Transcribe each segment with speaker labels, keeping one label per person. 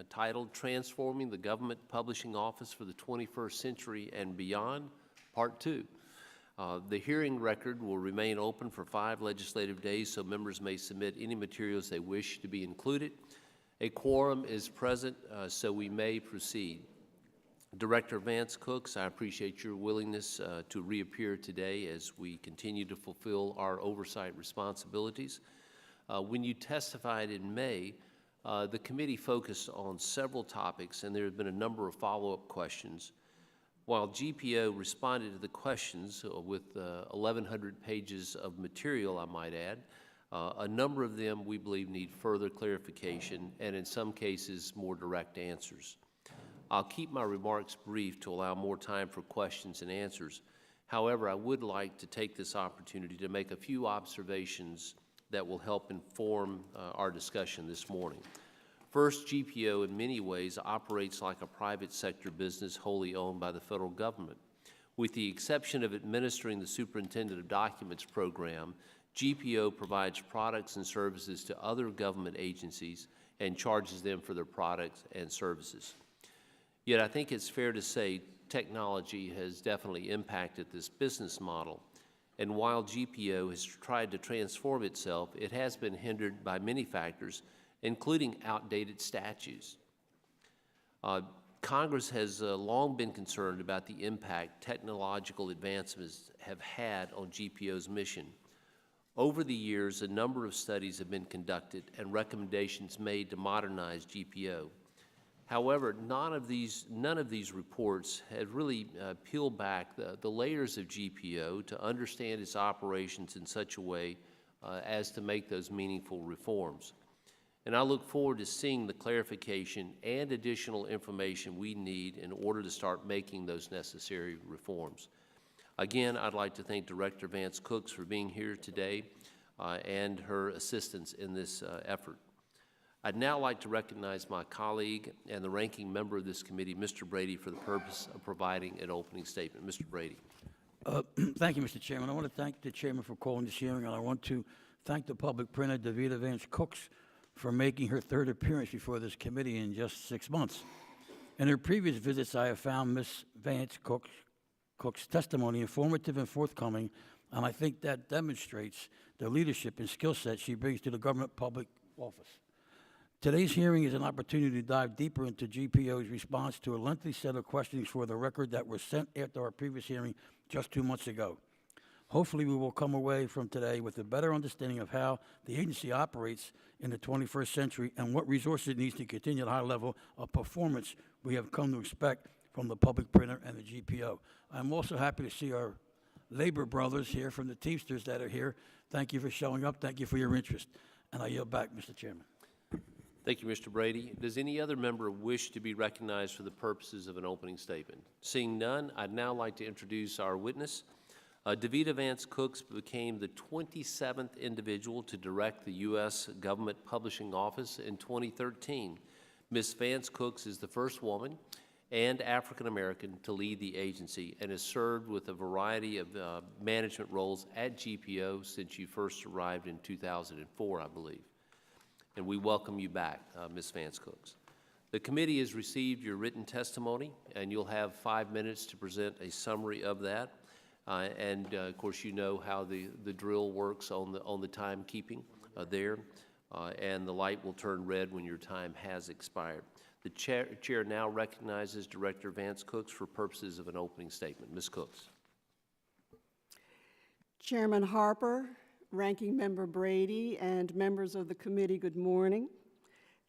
Speaker 1: titled Transforming the Government Publishing Office for the 21st Century and Beyond, Part 2. The hearing record will remain open for 5 legislative days, so members may submit any materials they wish to be included. A quorum is present, so we may proceed. Director Vance Cooks, I appreciate your willingness to reappear today as we continue to fulfill our oversight responsibilities. When you testified in May, the committee focused on several topics, and there have been a number of follow-up questions. While GPO responded to the questions with 1,100 pages of material, I might add, a number of them we believe need further clarification and in some cases more direct answers. I'll keep my remarks brief to allow more time for questions and answers. However, I would like to take this opportunity to make a few observations that will help inform our discussion this morning. First, GPO in many ways operates like a private sector business wholly owned by the federal government. With the exception of administering the Superintendent of Documents program, GPO provides products and services to other government agencies and charges them for their products and services. Yet I think it's fair to say technology has definitely impacted this business model. And while GPO has tried to transform itself, it has been hindered by many factors, including outdated statutes. Congress has long been concerned about the impact technological advancements have had on GPO's mission. Over the years, a number of studies have been conducted and recommendations made to modernize GPO. However, none of these reports have really peeled back the layers of GPO to understand its operations in such a way as to make those meaningful reforms. And I look forward to seeing the clarification and additional information we need in order to start making those necessary reforms. Again, I'd like to thank Director Vance Cooks for being here today and her assistance in this effort. I'd now like to recognize my colleague and the ranking member of this committee, Mr. Brady, for the purpose of providing an opening statement. Mr. Brady.
Speaker 2: Thank you, Mr. Chairman. I want to thank the chairman for calling this hearing, and I want to thank the public printer, Davida Vance Cooks, for making her 3rd appearance before this committee in just 6 months. In her previous visits, I have found Ms. Vance Cook's testimony informative and forthcoming, and I think that demonstrates the leadership and skill set she brings to the government public office. Today's hearing is an opportunity to dive deeper into GPO's response to a lengthy set of questions for the record that were sent after our previous hearing just 2 months ago. Hopefully, we will come away from today with a better understanding of how the agency operates in the 21st century and what resources it needs to continue the high level of performance we have come to expect from the public printer and the GPO. I'm also happy to see our labor brothers here from the Teamsters that are here. Thank you for showing up. Thank you for your interest. And I yield back, Mr. Chairman.
Speaker 1: Thank you, Mr. Brady. Does any other member wish to be recognized for the purposes of an opening statement? Seeing none, I'd now like to introduce our witness. Davida Vance Cooks became the 27th individual to direct the U.S. Government Publishing Office in 2013. Ms. Vance Cooks is the first woman and African American to lead the agency and has served with a variety of management roles at GPO since you first arrived in 2004, I believe. And we welcome you back, Ms. Vance Cooks. The committee has received your written testimony, and you'll have 5 minutes to present a summary of that. Of course, you know how the drill works on the timekeeping there, and the light will turn red when your time has expired. The chair now recognizes Director Vance Cooks for purposes of an opening statement. Ms. Cooks.
Speaker 3: Chairman Harper, Ranking Member Brady, and members of the committee, good morning.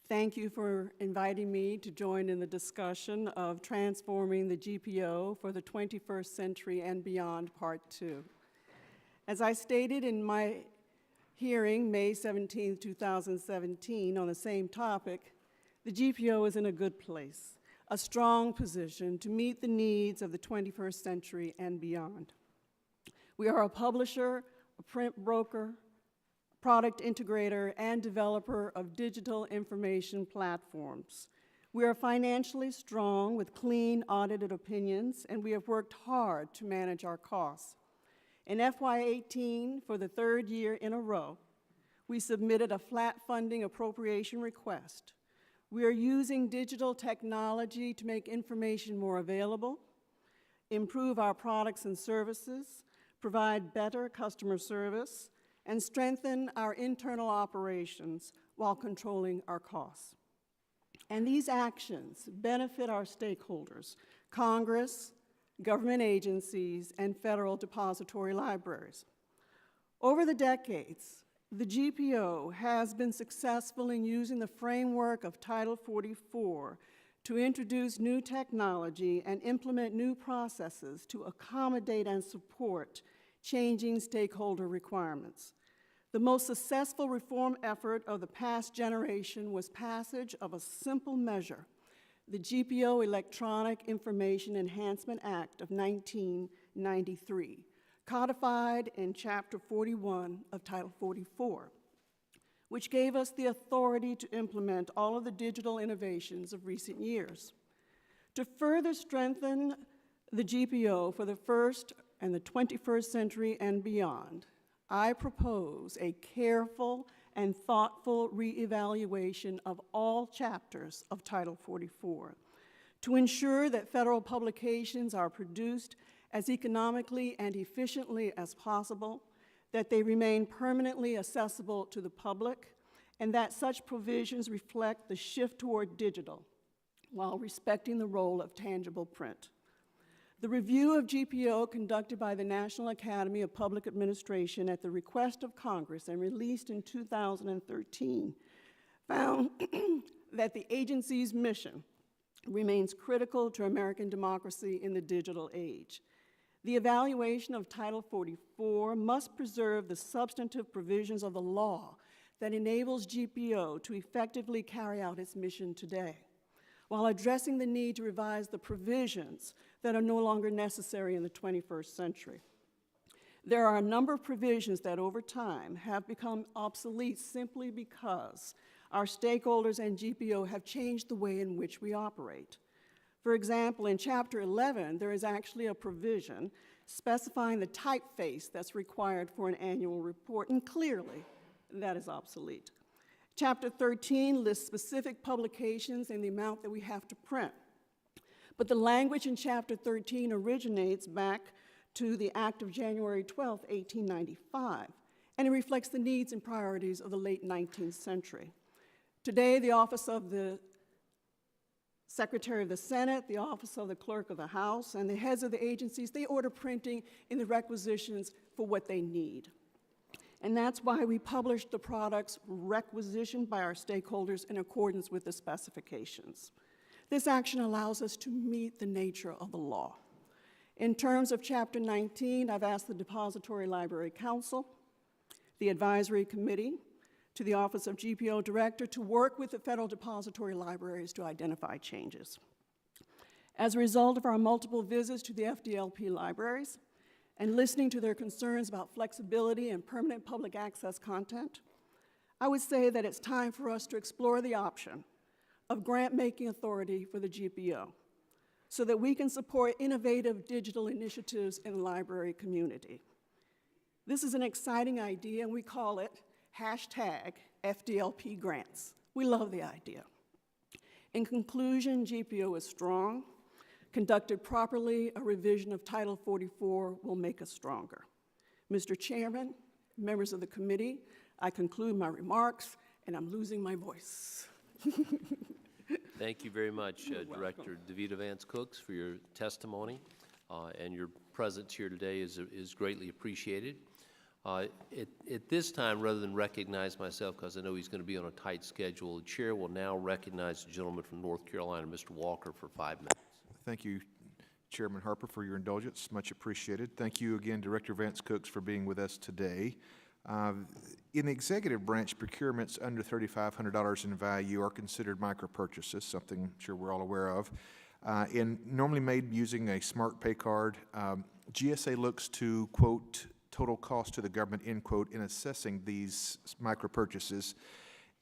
Speaker 3: Thank you for inviting me to join in the discussion of transforming the GPO for the 21st century and beyond, Part 2. As I stated in my hearing, May 17, 2017, on the same topic, the GPO is in a good place, a strong position to meet the needs of the 21st century and beyond. We are a publisher, a print broker, product integrator, and developer of digital information platforms. We are financially strong with clean, audited opinions, and we have worked hard to manage our costs. In FY18, for the 3rd year in a row, we submitted a flat funding appropriation request We are using digital technology to make information more available, improve our products and services, provide better customer service, and strengthen our internal operations while controlling our costs. And these actions benefit our stakeholders, Congress, government agencies, and federal depository libraries. Over the decades, the GPO has been successful in using the framework of Title 44 to introduce new technology and implement new processes to accommodate and support changing stakeholder requirements. The most successful reform effort of the past generation was passage of a simple measure, the GPO Electronic Information Enhancement Act of 1993, codified in Chapter 41 of Title 44, which gave us the authority to implement all of the digital innovations of recent years. To further strengthen the GPO for the first and the 21st century and beyond, I propose a careful and thoughtful reevaluation of all chapters of Title 44 to ensure that federal publications are produced as economically and efficiently as possible, that they remain permanently accessible to the public, and that such provisions reflect the shift toward digital while respecting the role of tangible print. The review of GPO conducted by the National Academy of Public Administration at the request of Congress and released in 2013 found that the agency's mission remains critical to American democracy in the digital age. The evaluation of Title 44 must preserve the substantive provisions of the law that enables GPO to effectively carry out its mission today, while addressing the need to revise the provisions that are no longer necessary in the 21st century. There are a number of provisions that over time have become obsolete simply because our stakeholders and GPO have changed the way in which we operate. For example, in Chapter 11, there is actually a provision specifying the typeface that's required for an annual report, and clearly that is obsolete. Chapter 13 lists specific publications and the amount that we have to print. But the language in Chapter 13 originates back to the Act of January 12, 1895, and it reflects the needs and priorities of the late 19th century. Today, the Office of the Secretary of the Senate, the Office of the Clerk of the House, and the heads of the agencies, they order printing in the requisitions for what they need. And that's why we publish the products requisitioned by our stakeholders in accordance with the specifications. This action allows us to meet the nature of the law. In terms of Chapter 19, I've asked the Depository Library Council, the Advisory Committee, to the Office of GPO Director to work with the federal depository libraries to identify changes. As a result of our multiple visits to the FDLP libraries and listening to their concerns about flexibility and permanent public access content, I would say that it's time for us to explore the option of grant-making authority for the GPO so that we can support innovative digital initiatives in the library community. This is an exciting idea, and we call it #FDLP grants. We love the idea. In conclusion, GPO is strong. Conducted properly, a revision of Title 44 will make us stronger. Mr. Chairman, members of the committee, I conclude my remarks, and I'm losing my voice.
Speaker 1: Thank you very much, Director DeVita Vance Cooks, for your testimony, and your presence here today is greatly appreciated. At this time, rather than recognize myself, because I know he's going to be on a tight schedule, the chair will now recognize the gentleman from North Carolina, Mr. Walker, for 5 minutes.
Speaker 4: Thank you, Chairman Harper, for your indulgence. Much appreciated. Thank you again, Director Vance Cooks, for being with us today. In the executive branch, procurements under $3,500 in value are considered micro-purchases, something I'm sure we're all aware of, and normally made using a smart pay card. GSA looks to, quote, total cost to the government, end quote, in assessing these micro-purchases.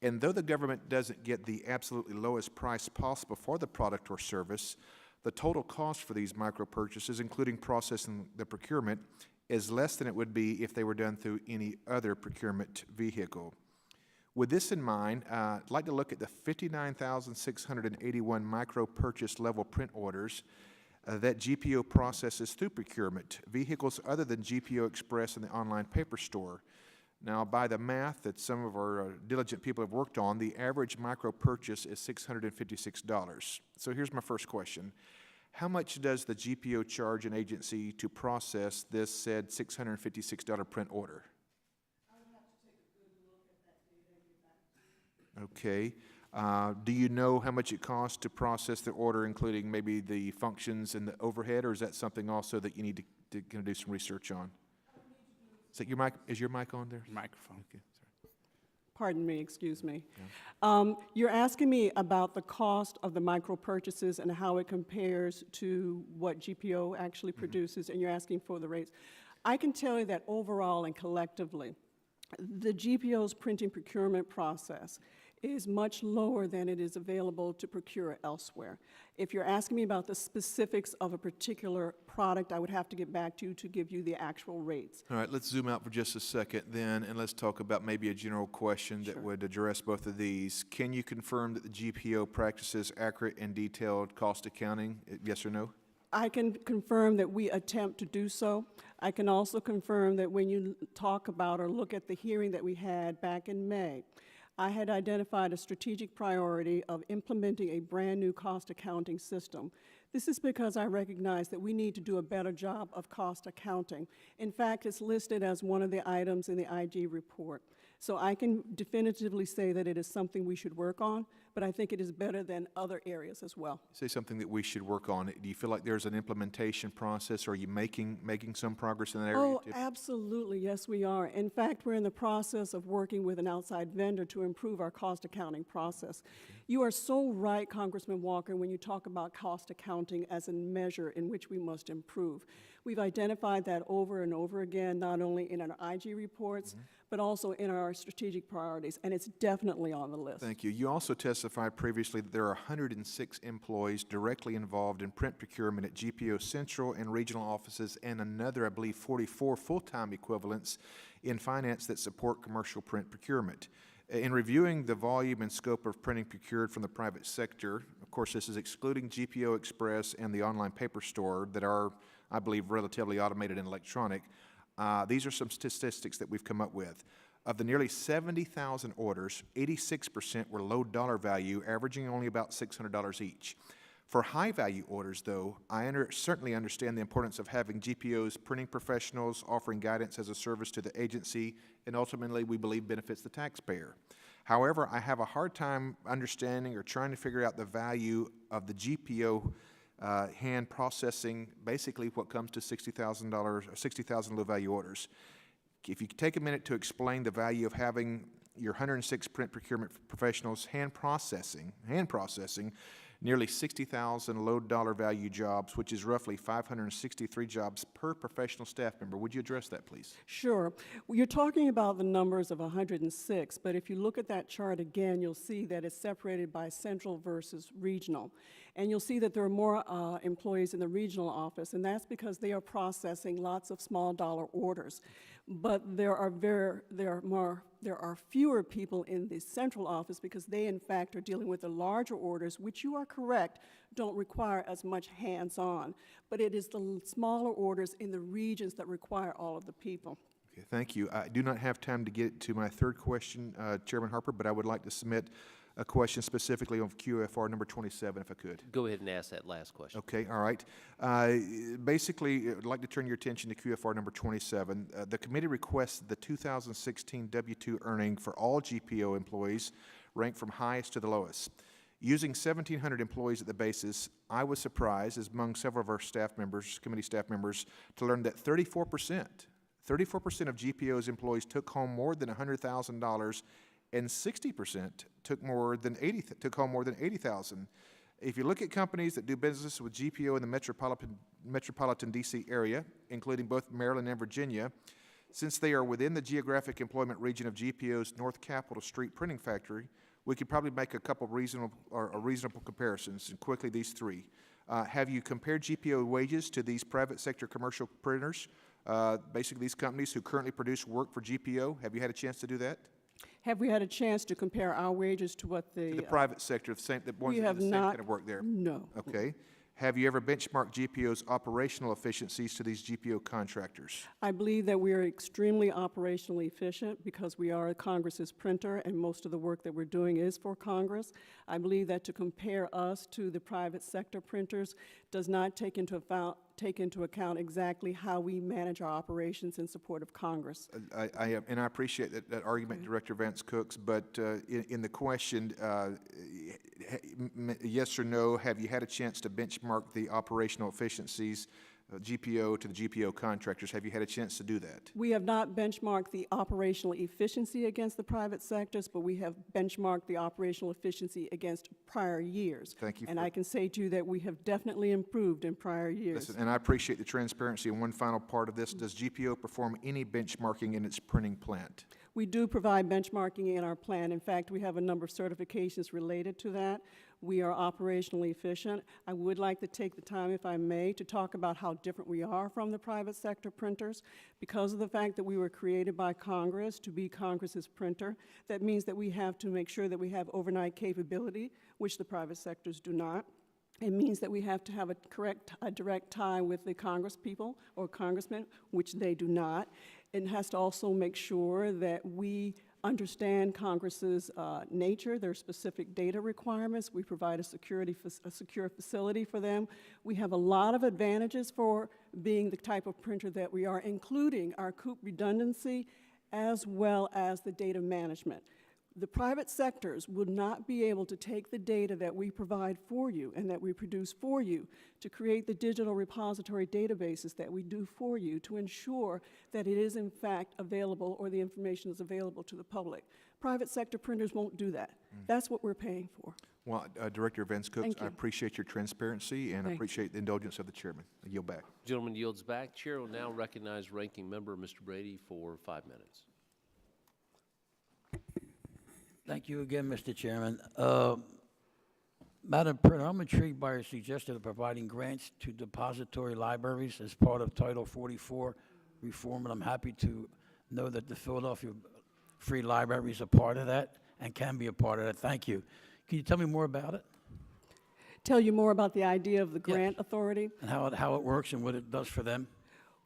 Speaker 4: And though the government doesn't get the absolutely lowest price possible for the product or service, the total cost for these micro-purchases, including processing the procurement, is less than it would be if they were done through any other procurement vehicle. With this in mind, I'd like to look at the 59,681 micro-purchase level print orders that GPO processes through procurement, vehicles other than GPO Express and the online paper store. Now, by the math that some of our diligent people have worked on, the average micro-purchase is $656. So here's my first question. How much does the GPO charge an agency to process this said $656 print order?
Speaker 3: I would have to take a good look at that data and get back to you.
Speaker 4: Okay. Do you know how much it costs to process the order, including maybe the functions and the overhead, or is that something also that you need to do some research on? Is that your mic? Is your mic on there?
Speaker 5: Microphone.
Speaker 4: Okay, sorry.
Speaker 3: Pardon me, excuse me. You're asking me about the cost of the micro purchases and how it compares to what GPO actually produces, and you're asking for the rates. I can tell you that overall and collectively, the GPO's printing procurement process is much lower than it is available to procure elsewhere. If you're asking me about the specifics of a particular product, I would have to get back to you to give you the actual rates.
Speaker 4: All right, let's zoom out for just a second then, and let's talk about maybe a general question that would address both of these. Can you confirm that the GPO practices accurate and detailed cost accounting? Yes or no?
Speaker 3: I can confirm that we attempt to do so. I can also confirm that when you talk about or look at the hearing that we had back in May, I had identified a strategic priority of implementing a brand-new cost accounting system. This is because I recognize that we need to do a better job of cost accounting. In fact, it's listed as one of the items in the IG report. So I can definitively say that it is something we should work on, but I think it is better than other areas as well.
Speaker 4: Say something that we should work on. Do you feel like there's an implementation process? Or are you making some progress in that area?
Speaker 3: Oh, absolutely, yes, we are. In fact, we're in the process of working with an outside vendor to improve our cost accounting process. You are so right, Congressman Walker, when you talk about cost accounting as a measure in which we must improve. We've identified that over and over again, not only in our IG reports, but also in our strategic priorities, and it's definitely on the list.
Speaker 4: Thank you. You also testified previously that there are 106 employees directly involved in print procurement at GPO Central and regional offices, and another, I believe, 44 full-time equivalents in finance that support commercial print procurement. In reviewing the volume and scope of printing procured from the private sector, of course, this is excluding GPO Express and the online paper store that are, I believe, relatively automated and electronic. These are some statistics that we've come up with. Of the nearly 70,000 orders, 86% were low dollar value, averaging only about $600 each. For high-value orders, though, I certainly understand the importance of having GPO's printing professionals offering guidance as a service to the agency, and ultimately, we believe, benefits the taxpayer. However, I have a hard time understanding or trying to figure out the value of the GPO hand processing, basically what comes to $60,000, 60,000 low-value orders. If you could take a minute to explain the value of having your 106 print procurement professionals hand processing nearly 60,000 low-dollar value jobs, which is roughly 563 jobs per professional staff member. Would you address that, please?
Speaker 3: Sure. Well, you're talking about the numbers of 106, but if you look at that chart again, you'll see that it's separated by central versus regional. And you'll see that there are more employees in the regional office, and that's because they are processing lots of small dollar orders. But there are fewer people in the central office because they, in fact, are dealing with the larger orders, which you are correct, don't require as much hands-on. But it is the smaller orders in the regions that require all of the people.
Speaker 4: Okay, thank you. I do not have time to get to my third question, Chairman Harper, but I would like to submit a question specifically on QFR number 27, if I could.
Speaker 1: Go ahead and ask that last question.
Speaker 4: Okay, all right. Basically, I'd like to turn your attention to QFR number 27. The committee requests the 2016 W-2 earning for all GPO employees ranked from highest to the lowest. Using 1,700 employees at the basis, I was surprised, as among several of our staff members, committee staff members, to learn that 34% of GPO's employees took home more than $100,000, and 60% took home more than $80,000. If you look at companies that do business with GPO in the metropolitan D.C. area, including both Maryland and Virginia, since they are within the geographic employment region of GPO's North Capitol Street printing factory, we could probably make a couple reasonable comparisons, and quickly these three. Have you compared GPO wages to these private sector commercial printers, basically these companies who currently produce work for GPO? Have you had a chance to do that?
Speaker 3: Have we had a chance to compare our wages to what
Speaker 4: The private sector, the same, the ones
Speaker 3: we
Speaker 4: that
Speaker 3: have
Speaker 4: do the same
Speaker 3: not.
Speaker 4: kind of work there?
Speaker 3: No.
Speaker 4: Okay. Have you ever benchmarked GPO's operational efficiencies to these GPO contractors?
Speaker 3: I believe that we are extremely operationally efficient because we are Congress's printer, and most of the work that we're doing is for Congress. I believe that to compare us to the private sector printers does not take into account exactly how we manage our operations in support of Congress.
Speaker 4: And I appreciate that argument, Director Vance Cooks, but in the question, yes or no, have you had a chance to benchmark the operational efficiencies, GPO to the GPO contractors? Have you had a chance to do that?
Speaker 3: We have not benchmarked the operational efficiency against the private sectors, but we have benchmarked the operational efficiency against prior years.
Speaker 4: Thank you.
Speaker 3: And I can say to you that we have definitely improved in prior years.
Speaker 4: Listen, and I appreciate the transparency. And one final part of this, does GPO perform any benchmarking in its printing plant?
Speaker 3: We do provide benchmarking in our plan. In fact, we have a number of certifications related to that. We are operationally efficient. I would like to take the time, if I may, to talk about how different we are from the private sector printers. Because of the fact that we were created by Congress to be Congress's printer, that means that we have to make sure that we have overnight capability, which the private sectors do not. It means that we have to have a direct tie with the congresspeople or congressmen, which they do not. It has to also make sure that we understand Congress's nature, their specific data requirements. We provide a secure facility for them. We have a lot of advantages for being the type of printer that we are, including our COOP redundancy as well as the data management. The private sectors would not be able to take the data that we provide for you and that we produce for you to create the digital repository databases that we do for you to ensure that it is in fact available or the information is available to the public. Private sector printers won't do that. That's what we're paying for.
Speaker 4: Well, Director Vance Cooks,
Speaker 3: Thank
Speaker 4: I
Speaker 3: you.
Speaker 4: appreciate your transparency and I
Speaker 3: Thanks.
Speaker 4: appreciate the indulgence of the chairman. I yield back.
Speaker 1: Gentleman yields back. Chair will now recognize Ranking Member Mr. Brady for 5 minutes.
Speaker 2: Thank you again, Mr. Chairman. Madam Printer, I'm intrigued by your suggestion of providing grants to depository libraries as part of Title 44 reform, and I'm happy to know that the Philadelphia Free Library is a part of that and can be a part of that. Thank you. Can you tell me more about it
Speaker 3: Tell you more about the idea of the grant authority.
Speaker 2: and how it works and what it does for them?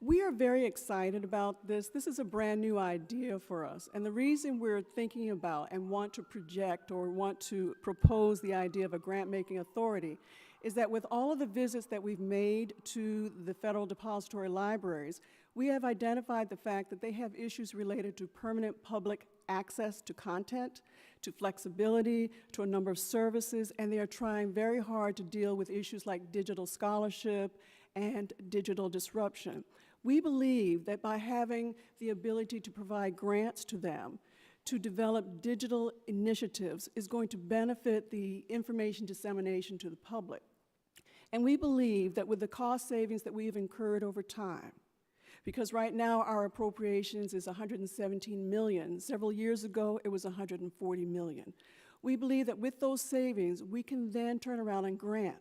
Speaker 3: We are very excited about this. This is a brand new idea for us. And the reason we're thinking about and want to project or want to propose the idea of a grant-making authority is that with all of the visits that we've made to the federal depository libraries, we have identified the fact that they have issues related to permanent public access to content, to flexibility, to a number of services, and they are trying very hard to deal with issues like digital scholarship and digital disruption. We believe that by having the ability to provide grants to them, to develop digital initiatives is going to benefit the information dissemination to the public. And we believe that with the cost savings that we've incurred over time, because right now our appropriations is $117 million. Several years ago, it was $140 million. We believe that with those savings, we can then turn around and grant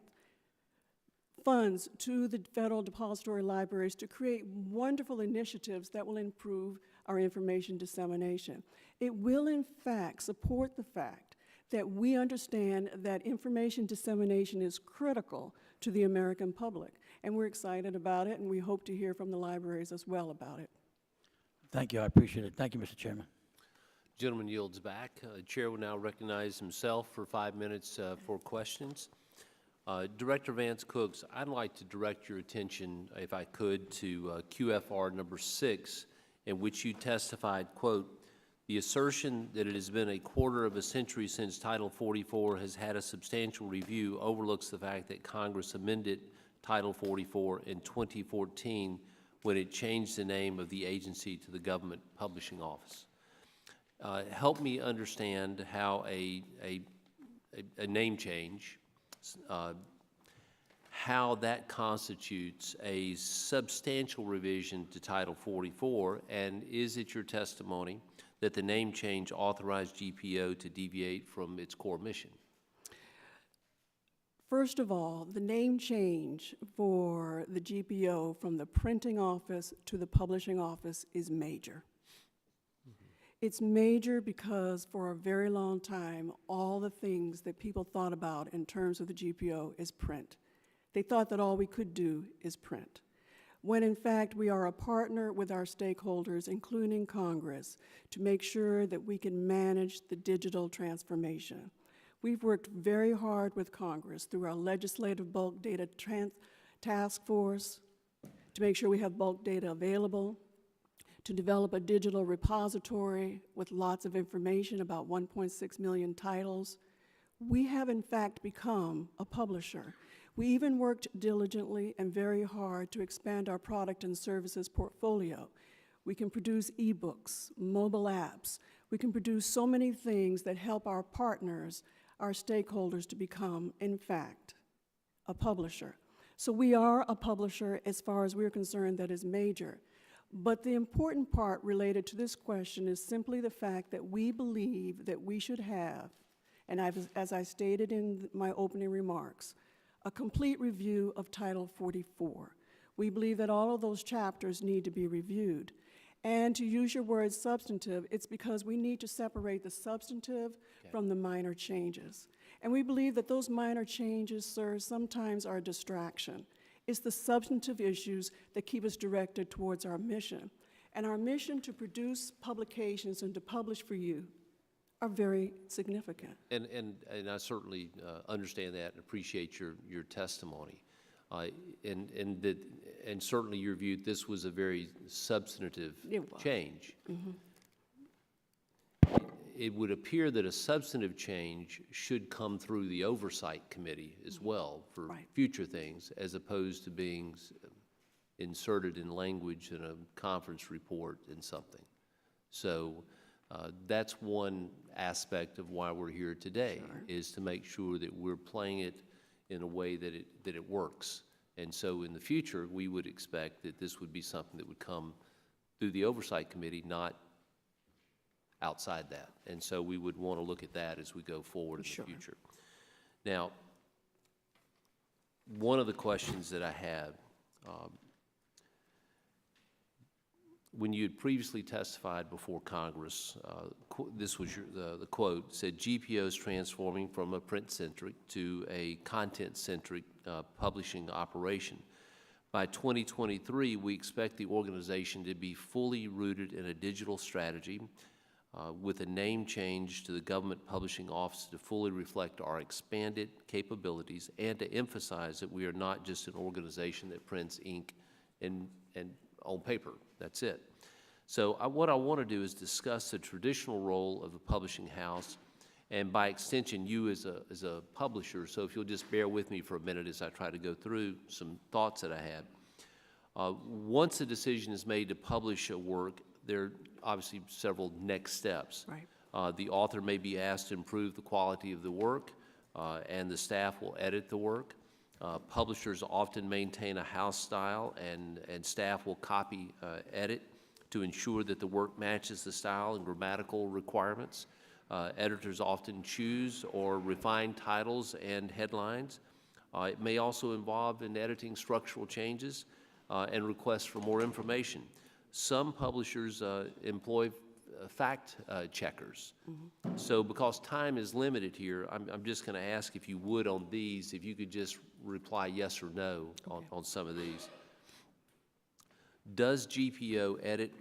Speaker 3: funds to the federal depository libraries to create wonderful initiatives that will improve our information dissemination. It will, in fact, support the fact that we understand that information dissemination is critical to the American public, and we're excited about it, and we hope to hear from the libraries as well about it.
Speaker 2: Thank you. I appreciate it. Thank you, Mr. Chairman.
Speaker 1: Gentleman yields back. Chair will now recognize himself for 5 minutes for questions. Director Vance Cooks, I'd like to direct your attention, if I could, to QFR number 6, in which you testified, quote, "The assertion that it has been a quarter of a century since Title 44 has had a substantial review overlooks the fact that Congress amended Title 44 in 2014 when it changed the name of the agency to the Government Publishing Office." Help me understand how a name change, how that constitutes a substantial revision to Title 44, and is it your testimony that the name change authorized GPO to deviate from its core mission?
Speaker 3: First of all, the name change for the GPO from the printing office to the publishing office is major. It's major because for a very long time, all the things that people thought about in terms of the GPO is print. They thought that all we could do is print, when in fact we are a partner with our stakeholders, including Congress, to make sure that we can manage the digital transformation. We've worked very hard with Congress through our legislative bulk data task force to make sure we have bulk data available, to develop a digital repository with lots of information about 1.6 million titles. We have in fact become a publisher. We even worked diligently and very hard to expand our product and services portfolio. We can produce ebooks, mobile apps. We can produce so many things that help our partners, our stakeholders, to become, in fact, a publisher. So we are a publisher as far as we're concerned that is major. But the important part related to this question is simply the fact that we believe that we should have, and as I stated in my opening remarks, a complete review of Title 44. We believe that all of those chapters need to be reviewed. And to use your word substantive, it's because we need to separate the substantive from the minor changes. And we believe that those minor changes, sir, sometimes are a distraction. It's the substantive issues that keep us directed towards our mission. And our mission to produce publications and to publish for you are very significant.
Speaker 1: And I certainly understand that and appreciate your testimony. And certainly your view, this was a very substantive change.
Speaker 3: Mm-hmm.
Speaker 1: It would appear that a substantive change should come through the oversight committee as well for future things, as opposed to being inserted in language in a conference report in something. So that's one aspect of why we're here today, is to make sure that we're playing it in a way that it works. And so in the future, we would expect that this would be something that would come through the oversight committee, not outside that. And so we would want to look at that as we go forward in the future. Now, one of the questions that I have, when you had previously testified before Congress, this was the quote, said GPO is transforming from a print-centric to a content-centric publishing operation. By 2023, we expect the organization to be fully rooted in a digital strategy with a name change to the Government Publishing Office to fully reflect our expanded capabilities and to emphasize that we are not just an organization that prints ink and on paper. That's it. So what I want to do is discuss the traditional role of the publishing house, and by extension, you as a publisher. So if you'll just bear with me for a minute as I try to go through some thoughts that I had. Once a decision is made to publish a work, there are obviously several next steps.
Speaker 3: Right.
Speaker 1: The author may be asked to improve the quality of the work, and the staff will edit the work. Publishers often maintain a house style, and staff will copy, edit to ensure that the work matches the style and grammatical requirements. Editors often choose or refine titles and headlines. It may also involve in editing structural changes and requests for more information. Some publishers employ fact checkers. Mm-hmm. So because time is limited here, I'm just going to ask if you would on these, if you could just reply yes or no on some of these. Does GPO edit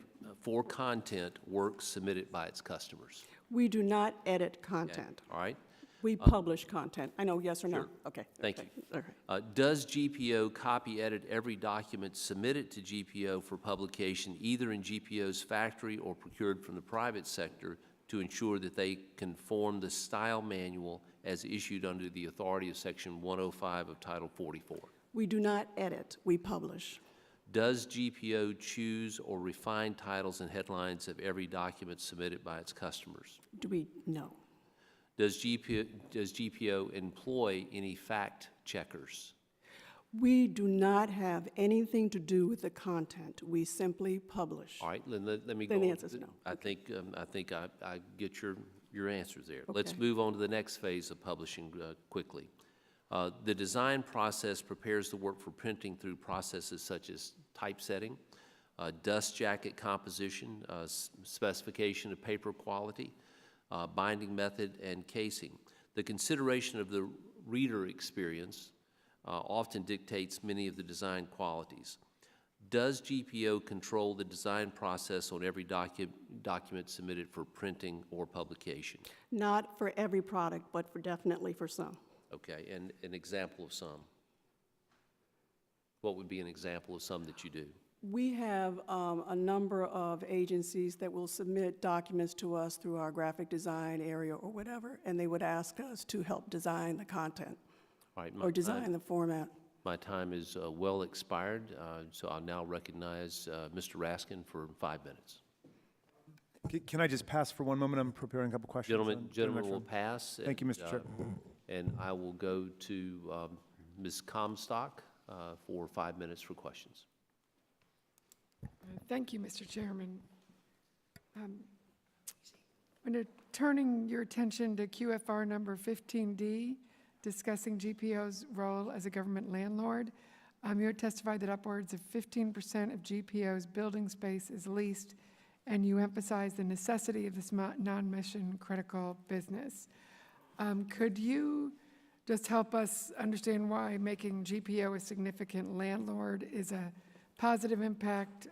Speaker 1: for content work submitted by its customers?
Speaker 3: We do not edit content.
Speaker 1: Okay. All right.
Speaker 3: We publish content. I know, yes or no?
Speaker 1: Sure.
Speaker 3: Okay.
Speaker 1: Thank you.
Speaker 3: All right.
Speaker 1: Does GPO copy edit every document submitted to GPO for publication, either in GPO's factory or procured from the private sector, to ensure that they conform the style manual as issued under the authority of Section 105 of Title 44?
Speaker 3: We do not edit. We publish.
Speaker 1: Does GPO choose or refine titles and headlines of every document submitted by its customers?
Speaker 3: Do we? No.
Speaker 1: Does GPO employ any fact checkers?
Speaker 3: We do not have anything to do with the content. We simply publish.
Speaker 1: All right, let me go.
Speaker 3: Then the answer is no.
Speaker 1: I think I get your answers there.
Speaker 3: Okay.
Speaker 1: Let's move on to the next phase of publishing quickly. The design process prepares the work for printing through processes such as typesetting, dust jacket composition, specification of paper quality, binding method, and casing. The consideration of the reader experience often dictates many of the design qualities. Does GPO control the design process on every document submitted for printing or publication?
Speaker 3: Not for every product, but definitely for some.
Speaker 1: Okay, and an example of some. What would be an example of some that you do?
Speaker 3: We have a number of agencies that will submit documents to us through our graphic design area or whatever, and they would ask us to help design the content
Speaker 1: All right,
Speaker 3: or design the format.
Speaker 1: my time is well expired, so I'll now recognize Mr. Raskin for 5 minutes.
Speaker 5: Can I just pass for one moment? I'm preparing a couple questions.
Speaker 1: Gentlemen will pass.
Speaker 5: Thank you, Mr. Chair.
Speaker 1: And I will go to Ms. Comstock for 5 minutes for questions.
Speaker 6: Thank you, Mr. Chairman. Turning your attention to QFR number 15D, discussing GPO's role as a government landlord, you testified that upwards of 15% of GPO's building space is leased, and you emphasize the necessity of this non-mission critical business. Could you just help us understand why making GPO a significant landlord is a positive impact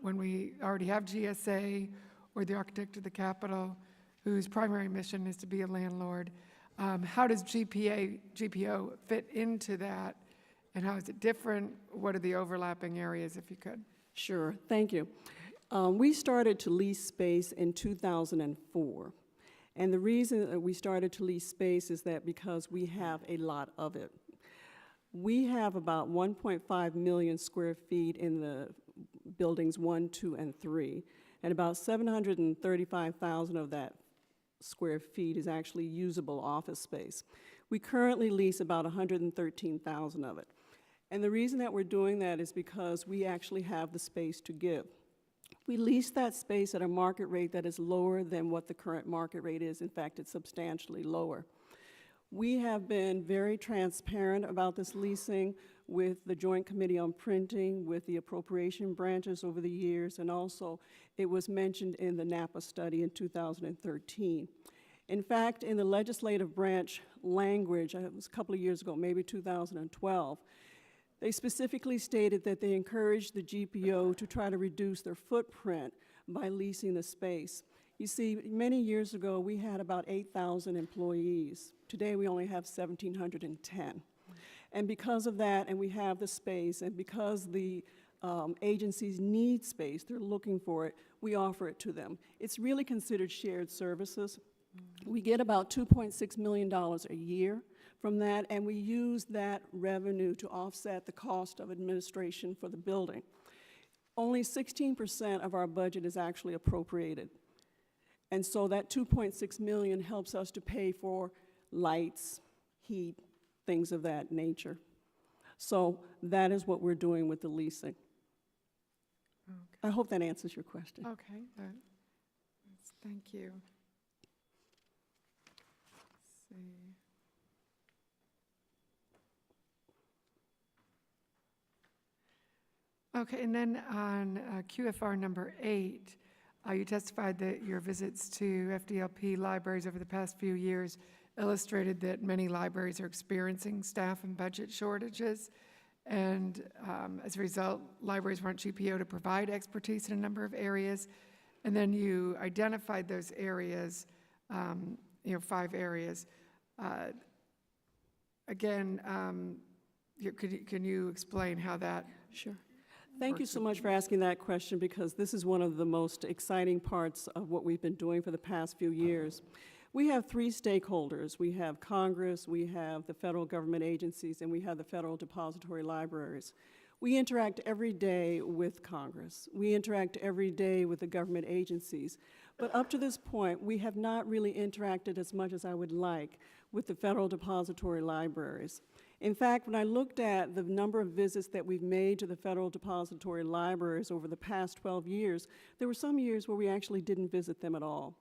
Speaker 6: when we already have GSA or the architect of the Capitol, whose primary mission is to be a landlord? How does GPO fit into that, and how is it different? What are the overlapping areas, if you could?
Speaker 3: Sure, thank you. We started to lease space in 2004. And the reason that we started to lease space is that because we have a lot of it. We have about 1.5 million square feet in the buildings 1, 2, and 3, and about 735,000 of that square feet is actually usable office space. We currently lease about 113,000 of it. And the reason that we're doing that is because we actually have the space to give. We lease that space at a market rate that is lower than what the current market rate is. In fact, it's substantially lower. We have been very transparent about this leasing with the Joint Committee on Printing, with the appropriation branches over the years, and also it was mentioned in the NAPA study in 2013. In fact, in the legislative branch language, it was a couple of years ago, maybe 2012, they specifically stated that they encouraged the GPO to try to reduce their footprint by leasing the space. You see, many years ago, we had about 8,000 employees. Today, we only have 1,710. And because of that, and we have the space, and because the agencies need space, they're looking for it, we offer it to them. It's really considered shared services. We get about $2.6 million a year from that, and we use that revenue to offset the cost of administration for the building. Only 16% of our budget is actually appropriated. And so that $2.6 million helps us to pay for lights, heat, things of that nature. So that is what we're doing with the leasing.
Speaker 6: Okay.
Speaker 3: I hope that answers your question.
Speaker 6: Okay, thank you. Let's see. Okay, and then on QFR number 8, you testified that your visits to FDLP libraries over the past few years illustrated that many libraries are experiencing staff and budget shortages, and as a result, libraries want GPO to provide expertise in a number of areas, and then you identified those areas, 5 areas. Again, can you explain how that?
Speaker 3: Sure. Thank you so much for asking that question, because this is one of the most exciting parts of what we've been doing for the past few years. We have 3 stakeholders. We have Congress, we have the federal government agencies, and we have the federal depository libraries. We interact every day with Congress. We interact every day with the government agencies. But up to this point, we have not really interacted as much as I would like with the federal depository libraries. In fact, when I looked at the number of visits that we've made to the federal depository libraries over the past 12 years, there were some years where we actually didn't visit them at all.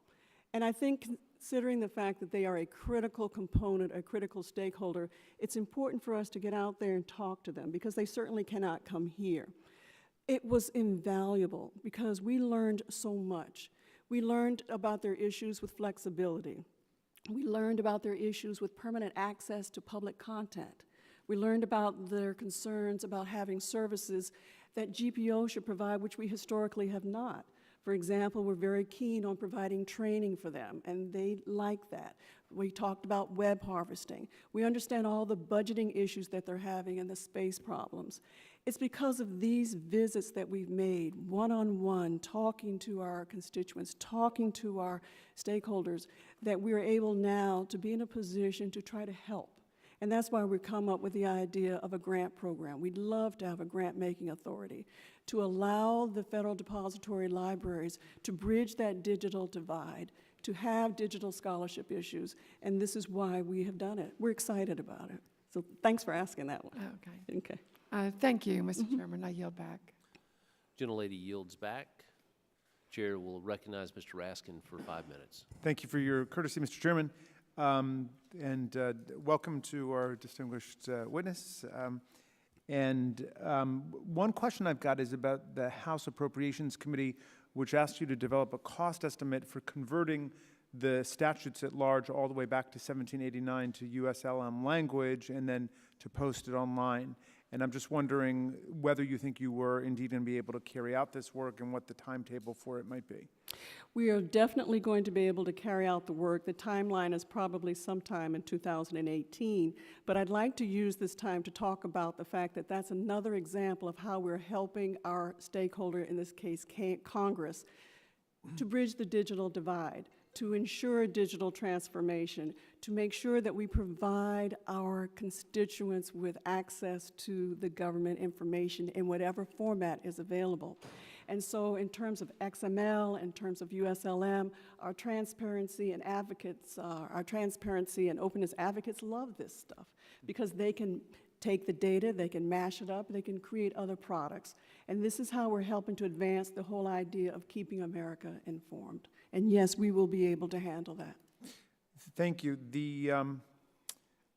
Speaker 3: And I think, considering the fact that they are a critical component, a critical stakeholder, it's important for us to get out there and talk to them, because they certainly cannot come here. It was invaluable because we learned so much. We learned about their issues with flexibility. We learned about their issues with permanent access to public content. We learned about their concerns about having services that GPO should provide, which we historically have not. For example, we're very keen on providing training for them, and they like that. We talked about web harvesting. We understand all the budgeting issues that they're having and the space problems. It's because of these visits that we've made, one-on-one, talking to our constituents, talking to our stakeholders, that we're able now to be in a position to try to help. And that's why we come up with the idea of a grant program. We'd love to have a grant-making authority to allow the federal depository libraries to bridge that digital divide, to have digital scholarship issues, and this is why we have done it. We're excited about it. So thanks for asking that one.
Speaker 6: Okay.
Speaker 3: Okay.
Speaker 6: Thank you, Mr. Chairman. I yield back.
Speaker 1: Gentlelady yields back. Chair will recognize Mr. Raskin for 5 minutes.
Speaker 5: Thank you for your courtesy, Mr. Chairman. And welcome to our distinguished witness. One question I've got is about the House Appropriations Committee, which asked you to develop a cost estimate for converting the statutes at large all the way back to 1789 to USLM language and then to post it online. And I'm just wondering whether you think you were indeed going to be able to carry out this work and what the timetable for it might be.
Speaker 3: We are definitely going to be able to carry out the work. The timeline is probably sometime in 2018, but I'd like to use this time to talk about the fact that that's another example of how we're helping our stakeholder, in this case Congress, to bridge the digital divide, to ensure digital transformation, to make sure that we provide our constituents with access to the government information in whatever format is available. And so in terms of XML, in terms of USLM, our transparency and openness advocates love this stuff because they can take the data, they can mash it up, they can create other products. And this is how we're helping to advance the whole idea of keeping America informed. And yes, we will be able to handle that.
Speaker 5: Thank you. The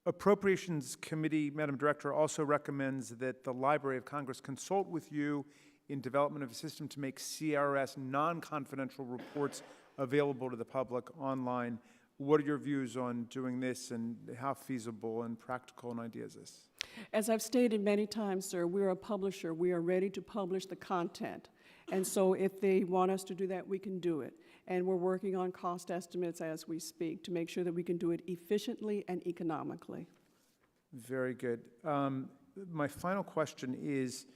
Speaker 5: Appropriations Committee, Madam Director, also recommends that the Library of Congress consult with you in development of a system to make CRS non-confidential reports available to the public online. What are your views on doing this, and how feasible and practical an idea is this?
Speaker 3: As I've stated many times, sir, we're a publisher. We are ready to publish the content. And so if they want us to do that, we can do it. And we're working on cost estimates as we speak to make sure that we can do it efficiently and economically.
Speaker 5: Very good. My final question is,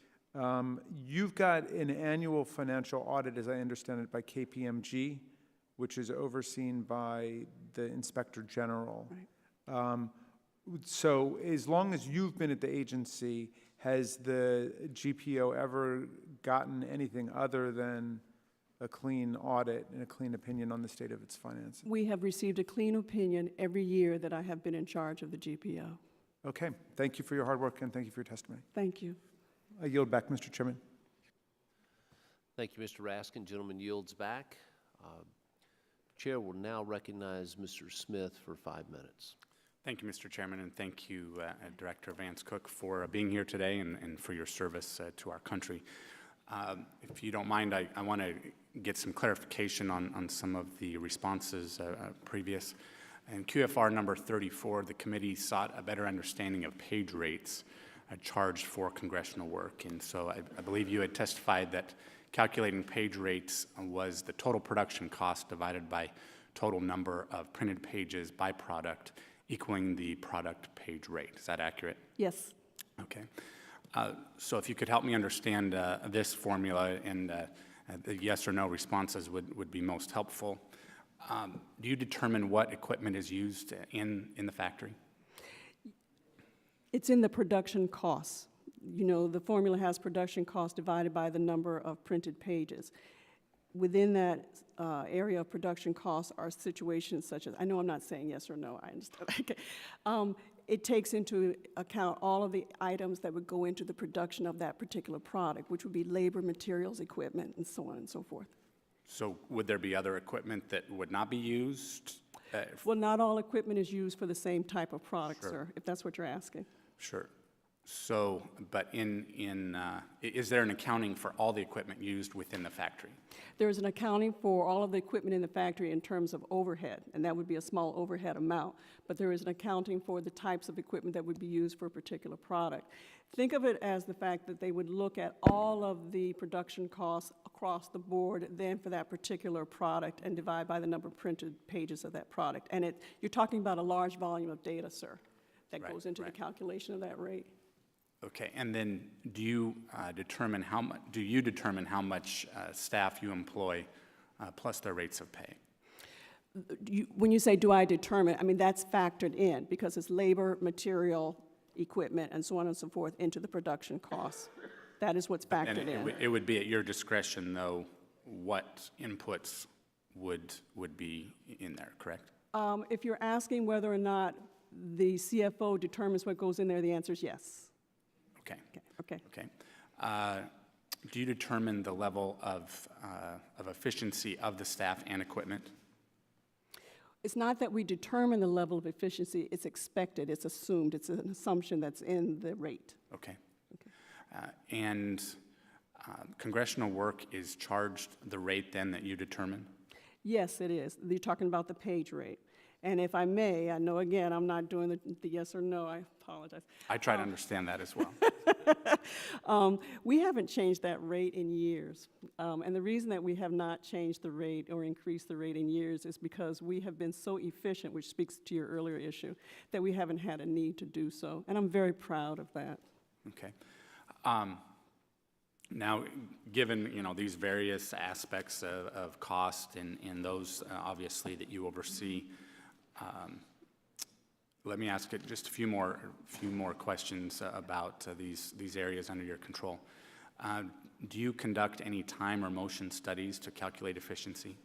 Speaker 5: you've got an annual financial audit, as I understand it, by KPMG, which is overseen by the Inspector General.
Speaker 3: Right.
Speaker 5: So as long as you've been at the agency, has the GPO ever gotten anything other than a clean audit and a clean opinion on the state of its finances?
Speaker 3: We have received a clean opinion every year that I have been in charge of the GPO.
Speaker 5: Okay. Thank you for your hard work, and thank you for your testimony.
Speaker 3: Thank you.
Speaker 5: I yield back, Mr. Chairman.
Speaker 1: Thank you, Mr. Raskin. Gentleman yields back. Chair will now recognize Mr. Smith for 5 minutes.
Speaker 7: Thank you, Mr. Chairman, and thank you, Director Vance Cook, for being here today and for your service to our country. If you don't mind, I want to get some clarification on some of the responses previous. In QFR number 34, the committee sought a better understanding of page rates charged for congressional work. And so I believe you had testified that calculating page rates was the total production cost divided by total number of printed pages by product, equaling the product page rate. Is that accurate?
Speaker 3: Yes.
Speaker 7: Okay. So if you could help me understand this formula, and the yes or no responses would be most helpful. Do you determine what equipment is used in the factory?
Speaker 3: It's in the production costs. You know, the formula has production cost divided by the number of printed pages. Within that area of production costs are situations such as, I know I'm not saying yes or no, I understand. Okay. It takes into account all of the items that would go into the production of that particular product, which would be labor, materials, equipment, and so on and so forth.
Speaker 7: So would there be other equipment that would not be used?
Speaker 3: Well, not all equipment is used for the same type of product,
Speaker 7: Sure.
Speaker 3: sir, if that's what you're asking.
Speaker 7: Sure. So, but is there an accounting for all the equipment used within the factory?
Speaker 3: There's an accounting for all of the equipment in the factory in terms of overhead, and that would be a small overhead amount. But there is an accounting for the types of equipment that would be used for a particular product. Think of it as the fact that they would look at all of the production costs across the board then for that particular product and divide by the number of printed pages of that product. And you're talking about a large volume of data, sir, that
Speaker 7: Right,
Speaker 3: goes into the calculation of that rate.
Speaker 7: Okay, and then do you determine how much staff you employ plus their rates of pay?
Speaker 3: When you say, do I determine, I mean, that's factored in because it's labor, material, equipment, and so on and so forth into the production costs. That is what's
Speaker 7: And
Speaker 3: factored in.
Speaker 7: it would be at your discretion, though, what inputs would be in there, correct?
Speaker 3: If you're asking whether or not the CFO determines what goes in there, the answer is yes.
Speaker 7: Okay.
Speaker 3: Okay.
Speaker 7: Okay. Do you determine the level of efficiency of the staff and equipment?
Speaker 3: It's not that we determine the level of efficiency, it's expected, it's assumed, it's an assumption that's in the rate.
Speaker 7: Okay. And congressional work is charged the rate then that you determine?
Speaker 3: Yes, it is. You're talking about the page rate. And if I may, I know, again, I'm not doing the yes or no, I apologize.
Speaker 7: I try to understand that as well.
Speaker 3: We haven't changed that rate in years. And the reason that we have not changed the rate or increased the rate in years is because we have been so efficient, which speaks to your earlier issue, that we haven't had a need to do so. And I'm very proud of that.
Speaker 7: Okay. Now, given, these various aspects of cost and those, obviously, that you oversee, let me ask it just a few more questions about these areas under your control. Do you conduct any time or motion studies to calculate efficiency?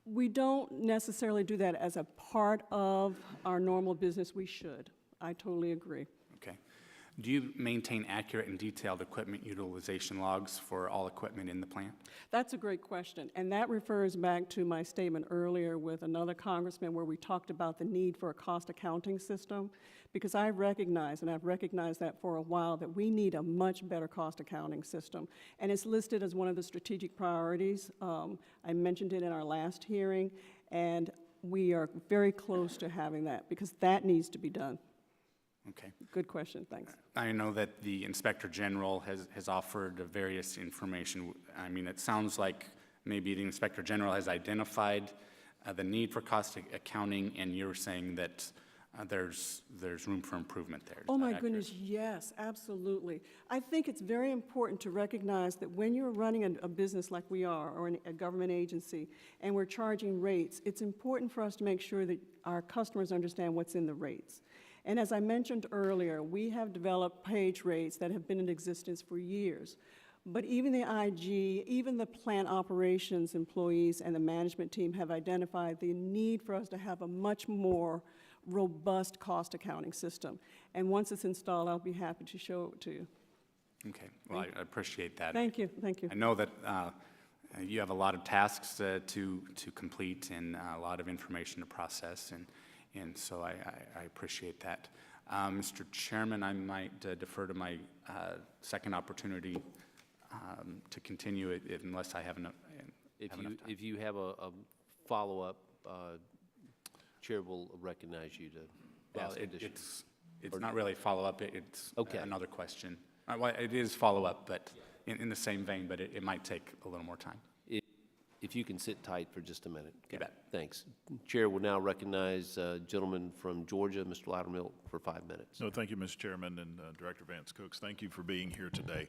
Speaker 3: We don't necessarily do that as a part of our normal business. We should. I totally agree.
Speaker 7: Okay. Do you maintain accurate and detailed equipment utilization logs for all equipment in the plant?
Speaker 3: That's a great question, and that refers back to my statement earlier with another congressman where we talked about the need for a cost accounting system, because I recognize, and I've recognized that for a while, that we need a much better cost accounting system, and it's listed as one of the strategic priorities. I mentioned it in our last hearing, and we are very close to having that, because that needs to be done.
Speaker 7: Okay.
Speaker 3: Good question, thanks.
Speaker 7: I know that the Inspector General has offered various information. I mean, it sounds like maybe the Inspector General has identified the need for cost accounting, and you're saying that there's room for improvement there.
Speaker 3: Oh my goodness, yes, absolutely. I think it's very important to recognize that when you're running a business like we are, or a government agency, and we're charging rates, it's important for us to make sure that our customers understand what's in the rates. And as I mentioned earlier, we have developed page rates that have been in existence for years. But even the IG, even the plant operations employees and the management team have identified the need for us to have a much more robust cost accounting system. And once it's installed, I'll be happy to show it to you.
Speaker 7: Okay, well, I appreciate that.
Speaker 3: Thank you, thank you.
Speaker 7: I know that you have a lot of tasks to complete and a lot of information to process, and so I appreciate that. Mr. Chairman, I might defer to my second opportunity to continue it unless I have enough time.
Speaker 1: If you have a follow-up, Chair will recognize you to ask additional.
Speaker 7: It's not really follow-up, it's
Speaker 1: Okay.
Speaker 7: another question. Well, it is follow-up, but in the same vein, but it might take a little more time.
Speaker 1: If you can sit tight for just a minute.
Speaker 7: You bet.
Speaker 1: Thanks. Chair will now recognize gentleman from Georgia, Mr. Loudermilk, for 5 minutes.
Speaker 8: No, thank you, Mr. Chairman, and Director Vance Cooks. Thank you for being here today.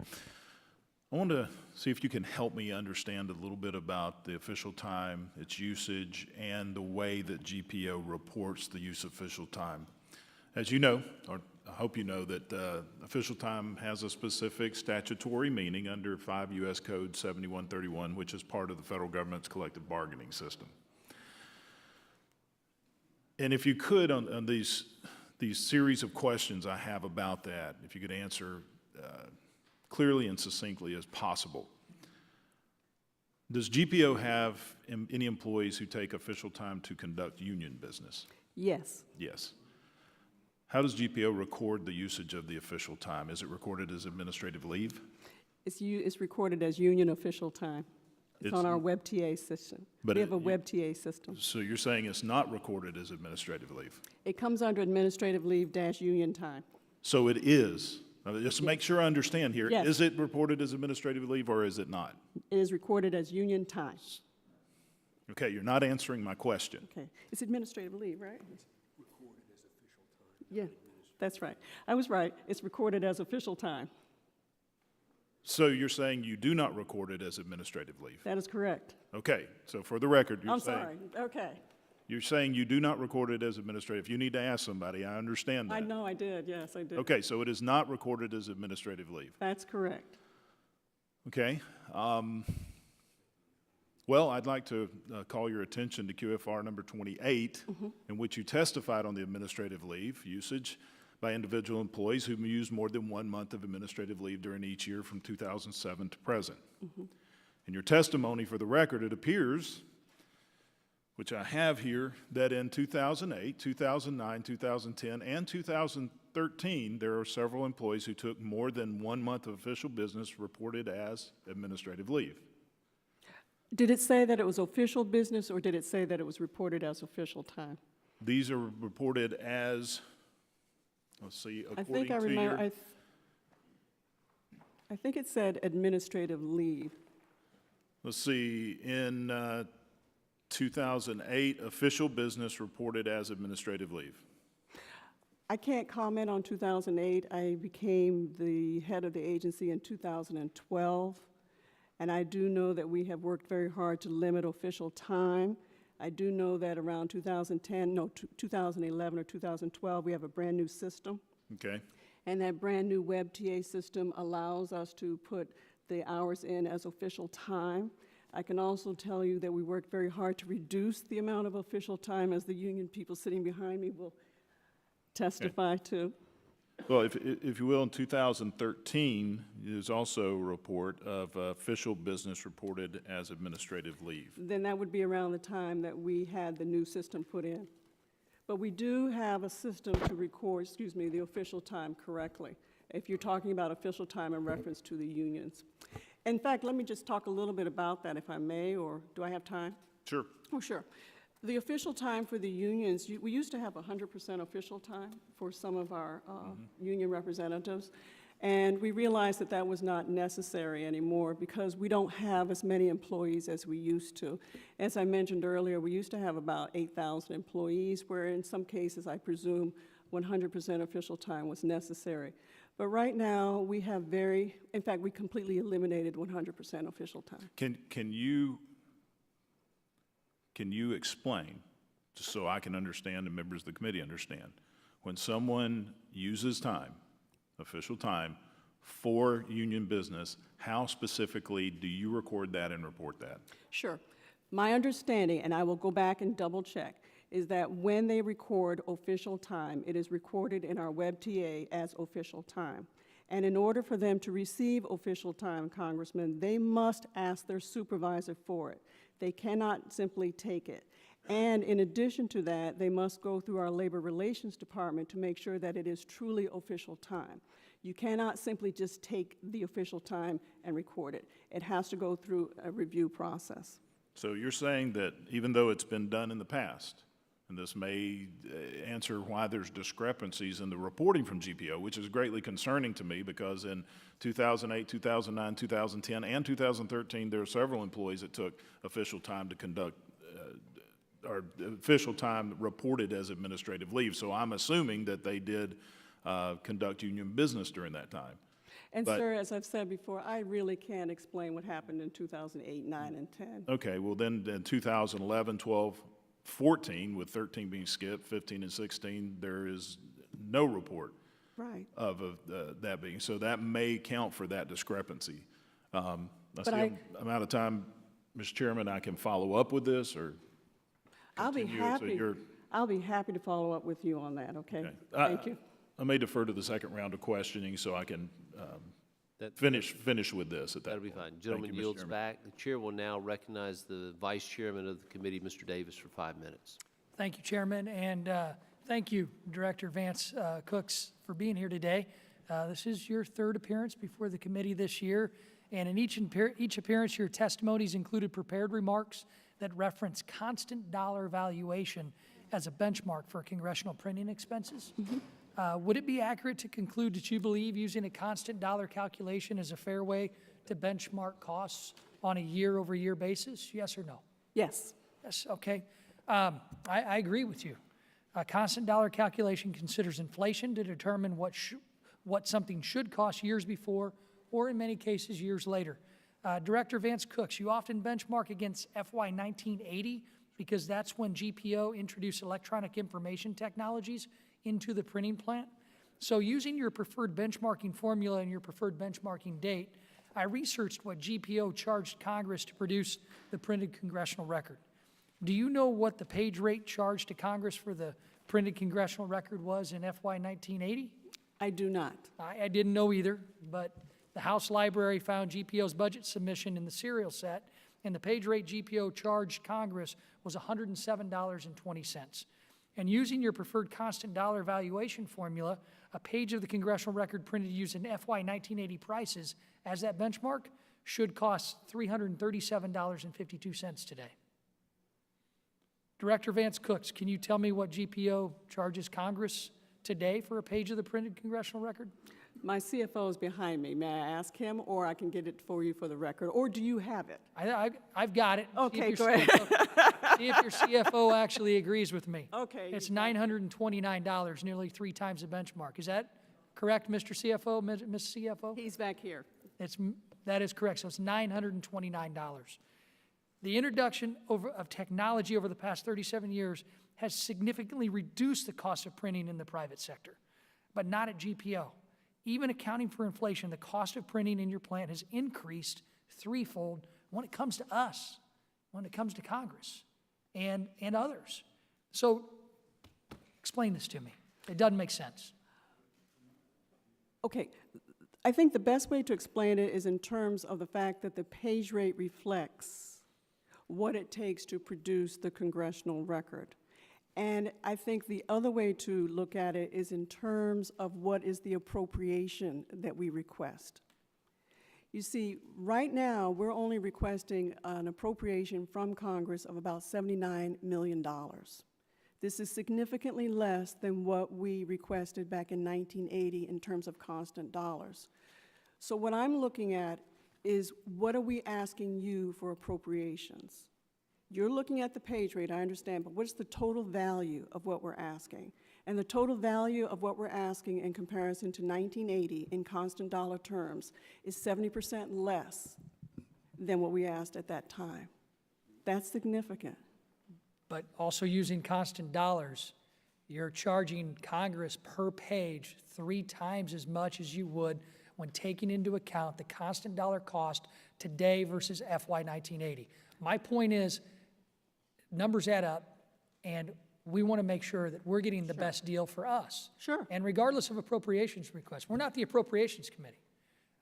Speaker 8: I want to see if you can help me understand a little bit about the official time, its usage, and the way that GPO reports the use of official time. As you know, or I hope you know, that official time has a specific statutory meaning under 5 U.S. Code 7131, which is part of the federal government's collective bargaining system. And if you could, on these series of questions I have about that, if you could answer clearly and succinctly as possible. Does GPO have any employees who take official time to conduct union business?
Speaker 3: Yes.
Speaker 8: Yes. How does GPO record the usage of the official time? Is it recorded as administrative leave?
Speaker 3: It's recorded as union official time. It's
Speaker 8: It's-
Speaker 3: on our WebTA system.
Speaker 8: But
Speaker 3: We have a
Speaker 8: it-
Speaker 3: WebTA system.
Speaker 8: So you're saying it's not recorded as administrative leave?
Speaker 3: It comes under administrative leave dash union time.
Speaker 8: So it is. Now, just to make sure I understand here,
Speaker 3: Yes.
Speaker 8: is it reported as administrative leave or is it not?
Speaker 3: It is recorded as union time.
Speaker 8: Okay, you're not answering my question.
Speaker 3: Okay, it's administrative leave, right? Yeah, that's right. I was right. It's recorded as official time.
Speaker 8: So you're saying you do not record it as administrative leave?
Speaker 3: That is correct.
Speaker 8: Okay, so for the record,
Speaker 3: I'm sorry. Okay.
Speaker 8: you're saying you do not record it as administrative. You need to ask somebody, I understand
Speaker 3: I
Speaker 8: that.
Speaker 3: know I did. Yes, I did.
Speaker 8: Okay, so it is not recorded as administrative leave.
Speaker 3: That's correct.
Speaker 8: Okay. Well, I'd like to call your attention to QFR number 28, in which you testified on the administrative leave usage by individual employees who used more than 1 month of administrative leave during each year from 2007 to present. In your testimony, for the record, it appears, which I have here, that in 2008, 2009, 2010, and 2013, there are several employees who took more than 1 month of official business reported as administrative leave.
Speaker 3: Did it say that it was official business, or did it say that it was reported as official time?
Speaker 8: These are reported as, let's see,
Speaker 3: I
Speaker 8: according
Speaker 3: think I
Speaker 8: to
Speaker 3: remember,
Speaker 8: your,
Speaker 3: I think it said administrative leave.
Speaker 8: let's see, in 2008, official business reported as administrative leave.
Speaker 3: I can't comment on 2008. I became the head of the agency in 2012. And I do know that we have worked very hard to limit official time. I do know that around 2011 or 2012, we have a brand-new system.
Speaker 8: Okay,
Speaker 3: And that brand-new WebTA system allows us to put the hours in as official time. I can also tell you that we worked very hard to reduce the amount of official time, as the union people sitting behind me will testify to.
Speaker 8: well, if you will, in 2013, there's also a report of official business reported as administrative leave.
Speaker 3: Then that would be around the time that we had the new system put in. But we do have a system to record, the official time correctly, if you're talking about official time in reference to the unions. In fact, let me just talk a little bit about that, if I may, or do I have time?
Speaker 8: Sure.
Speaker 3: Oh, sure. The official time for the unions, we used to have 100% official time for some of our union representatives, and we realized that that was not necessary anymore because we don't have as many employees as we used to. As I mentioned earlier, we used to have about 8,000 employees, where in some cases, I presume, 100% official time was necessary. But right now, we have in fact, we completely eliminated 100% official time.
Speaker 8: Can you explain, just so I can understand and members of the committee understand, when someone uses time, official time, for union business, how specifically do you record that and report that?
Speaker 3: Sure. My understanding, and I will go back and double check, is that when they record official time, it is recorded in our WebTA as official time. And in order for them to receive official time, Congressman, they must ask their supervisor for it. They cannot simply take it. And in addition to that, they must go through our Labor Relations Department to make sure that it is truly official time. You cannot simply just take the official time and record it. It has to go through a review process.
Speaker 8: So you're saying that even though it's been done in the past, and this may answer why there's discrepancies in the reporting from GPO, which is greatly concerning to me because in 2008, 2009, 2010, and 2013, there are several employees that took official time to conduct, or official time reported as administrative leave. So I'm assuming that they did conduct union business during that time.
Speaker 3: And
Speaker 8: But-
Speaker 3: sir, as I've said before, I really can't explain what happened in 2008, 9, and 10.
Speaker 8: Okay, well then in 2011, 12, 14, with 13 being skipped, 15 and 16, there is no report
Speaker 3: Right.
Speaker 8: of that being. So that may count for that discrepancy. I
Speaker 3: But
Speaker 8: see I'm out of time, Mr. Chairman. I can follow up with this or
Speaker 3: I'll be
Speaker 8: continue it, so
Speaker 3: happy.
Speaker 8: you're-
Speaker 3: I'll be happy to follow up with you on that, okay?
Speaker 8: Okay.
Speaker 3: Thank you.
Speaker 8: I may defer to the second round of questioning so I can
Speaker 1: That-
Speaker 8: finish with this at that
Speaker 1: That'll be
Speaker 8: point.
Speaker 1: fine.
Speaker 8: Thank
Speaker 1: Gentleman
Speaker 8: you, Mr.
Speaker 1: yields
Speaker 8: Chairman.
Speaker 1: back. The chair will now recognize the vice chairman of the committee, Mr. Davis, for 5 minutes.
Speaker 9: Thank you, Chairman, and Thank you, Director Vance Cooks, for being here today. This is your third appearance before the committee this year, and in each appearance, your testimonies included prepared remarks that reference constant dollar valuation as a benchmark for congressional printing expenses. Would it be accurate to conclude that you believe using a constant dollar calculation is a fair way to benchmark costs on a year-over-year basis? Yes or no?
Speaker 3: Yes.
Speaker 9: Yes, okay. I agree with you. A constant dollar calculation considers inflation to determine what something should cost years before, or in many cases, years later. Director Vance Cooks, you often benchmark against FY 1980 because that's when GPO introduced electronic information technologies into the printing plant. So using your preferred benchmarking formula and your preferred benchmarking date, I researched what GPO charged Congress to produce the printed congressional record. Do you know what the page rate charged to Congress for the printed congressional record was in FY 1980?
Speaker 3: I do not.
Speaker 9: I didn't know either, but the House Library found GPO's budget submission in the serial set, and the page rate GPO charged Congress was $107.20. And using your preferred constant dollar valuation formula, a page of the congressional record printed using FY 1980 prices as that benchmark should cost $337.52 today. Director Vance Cooks, can you tell me what GPO charges Congress today for a page of the printed congressional record?
Speaker 3: My CFO is behind me. May I ask him, or I can get it for you for the record, or do you have it?
Speaker 9: I've got it.
Speaker 3: Okay, go ahead.
Speaker 9: See if your CFO actually agrees with me.
Speaker 3: Okay.
Speaker 9: It's $929, nearly 3 times the benchmark. Is that correct, Mr. CFO, Ms. CFO?
Speaker 3: He's back here.
Speaker 9: That is correct. So it's $929. The introduction of technology over the past 37 years has significantly reduced the cost of printing in the private sector, but not at GPO. Even accounting for inflation, the cost of printing in your plant has increased threefold when it comes to us, when it comes to Congress and others. So explain this to me. It doesn't make sense.
Speaker 3: Okay. I think the best way to explain it is in terms of the fact that the page rate reflects what it takes to produce the congressional record. And I think the other way to look at it is in terms of what is the appropriation that we request. You see, right now, we're only requesting an appropriation from Congress of about $79 million. This is significantly less than what we requested back in 1980 in terms of constant dollars. So what I'm looking at is, what are we asking you for appropriations? You're looking at the page rate, I understand, but what's the total value of what we're asking? And the total value of what we're asking in comparison to 1980 in constant dollar terms is 70% less than what we asked at that time. That's significant.
Speaker 9: But also using constant dollars, you're charging Congress per page 3 times as much as you would when taking into account the constant dollar cost today versus FY 1980. My point is, numbers add up, and we want to make sure that we're getting the best deal for us.
Speaker 3: Sure.
Speaker 9: And regardless of appropriations requests, we're not the Appropriations Committee.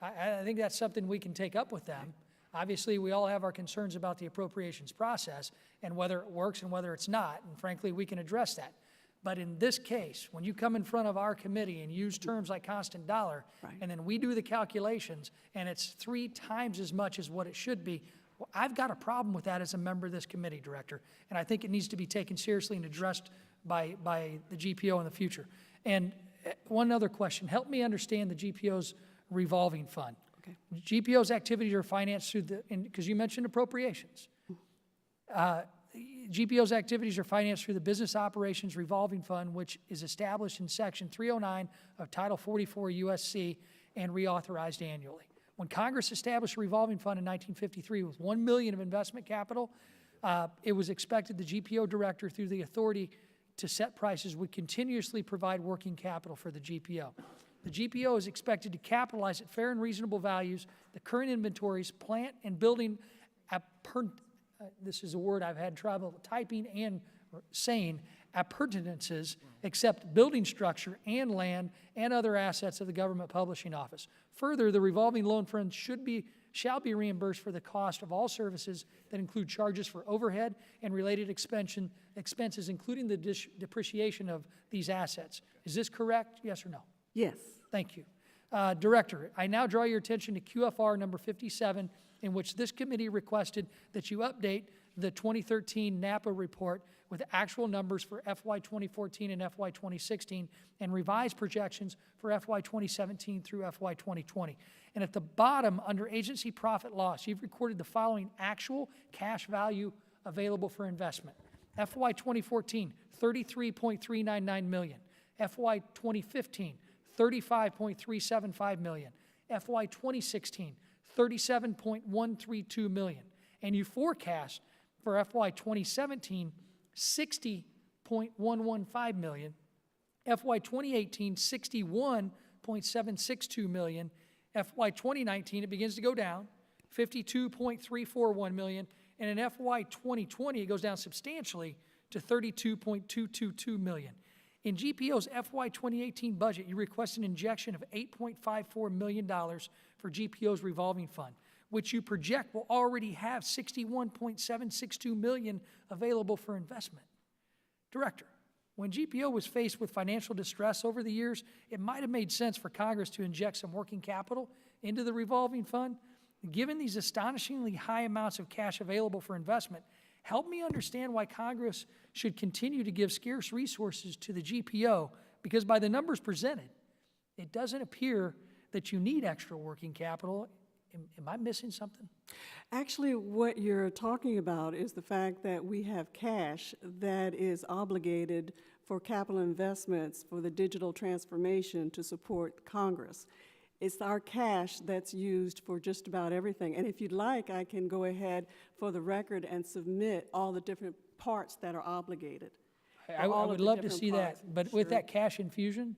Speaker 9: I think that's something we can take up with them. Obviously, we all have our concerns about the appropriations process and whether it works and whether it's not, and frankly, we can address that. But in this case, when you come in front of our committee and use terms like constant dollar,
Speaker 3: Right.
Speaker 9: and then we do the calculations, and it's 3 times as much as what it should be, well, I've got a problem with that as a member of this committee, Director, and I think it needs to be taken seriously and addressed by the GPO in the future. And one other question, help me understand the GPO's revolving fund.
Speaker 3: Okay.
Speaker 9: GPO's activities are financed through because you mentioned appropriations. GPO's activities are financed through the Business Operations Revolving Fund, which is established in Section 309 of Title 44 USC and reauthorized annually. When Congress established a revolving fund in 1953 with $1 million of investment capital, it was expected the GPO director, through the authority to set prices, would continuously provide working capital for the GPO. The GPO is expected to capitalize at fair and reasonable values the current inventories, plant and building, this is a word I've had trouble typing and saying, appurtenances except building structure and land and other assets of the government publishing office. Further, the revolving loan fund shall be reimbursed for the cost of all services that include charges for overhead and related expenses, including the depreciation of these assets. Is this correct? Yes or no?
Speaker 3: Yes.
Speaker 9: Thank you. Director, I now draw your attention to QFR number 57, in which this committee requested that you update the 2013 NAPA report with actual numbers for FY 2014 and FY 2016 and revised projections for FY 2017 through FY 2020. And at the bottom, under agency profit loss, you've recorded the following actual cash value available for investment. FY 2014, $33.399 million. FY 2015, $35.375 million. FY 2016, $37.132 million. And you forecast for FY 2017, $60.115 million. FY 2018, $61.762 million. FY 2019, it begins to go down, $52.341 million. And in FY 2020, it goes down substantially to $32.222 million. In GPO's FY 2018 budget, you request an injection of $8.54 million for GPO's revolving fund, which you project will already have $61.762 million available for investment. Director, when GPO was faced with financial distress over the years, it might have made sense for Congress to inject some working capital into the revolving fund. Given these astonishingly high amounts of cash available for investment, help me understand why Congress should continue to give scarce resources to the GPO, because by the numbers presented, it doesn't appear that you need extra working capital. Am I missing something?
Speaker 3: Actually, what you're talking about is the fact that we have cash that is obligated for capital investments for the digital transformation to support Congress. It's our cash that's used for just about everything. And if you'd like, I can go ahead for the record and submit all the different parts that are obligated.
Speaker 9: I would love to see that, but with that cash infusion,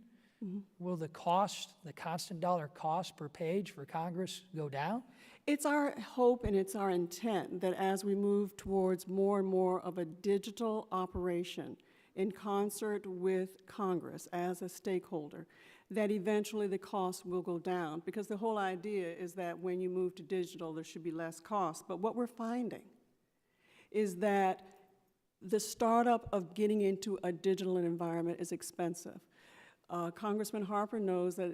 Speaker 9: will the cost, the constant dollar cost per page for Congress go down?
Speaker 3: It's our hope and it's our intent that as we move towards more and more of a digital operation in concert with Congress as a stakeholder, that eventually the cost will go down, because the whole idea is that when you move to digital, there should be less cost. But what we're finding is that the startup of getting into a digital environment is expensive. Congressman Harper knows that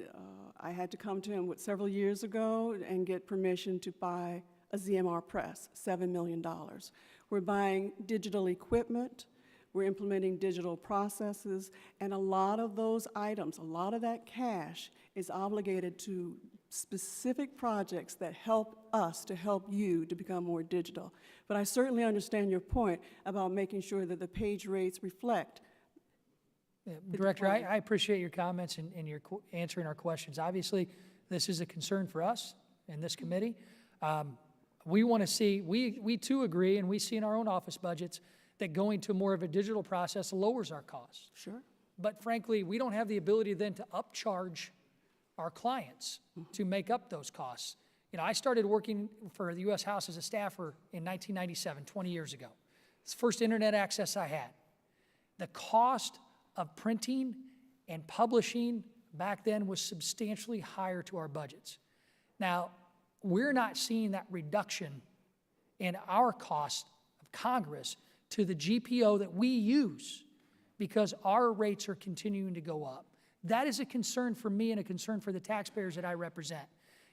Speaker 3: I had to come to him several years ago and get permission to buy a ZMR press, $7 million. We're buying digital equipment. We're implementing digital processes, and a lot of those items, a lot of that cash is obligated to specific projects that help us to help you to become more digital. But I certainly understand your point about making sure that the page rates reflect.
Speaker 9: Director, I appreciate your comments and your answering our questions. Obviously, this is a concern for us in this committee. We want to see, we too agree, and we see in our own office budgets that going to more of a digital process lowers our costs.
Speaker 3: Sure.
Speaker 9: But frankly, we don't have the ability then to upcharge our clients to make up those costs. You know, I started working for the U.S. House as a staffer in 1997, 20 years ago. It's the first internet access I had. The cost of printing and publishing back then was substantially higher to our budgets. Now, we're not seeing that reduction in our cost of Congress to the GPO that we use, because our rates are continuing to go up. That is a concern for me and a concern for the taxpayers that I represent.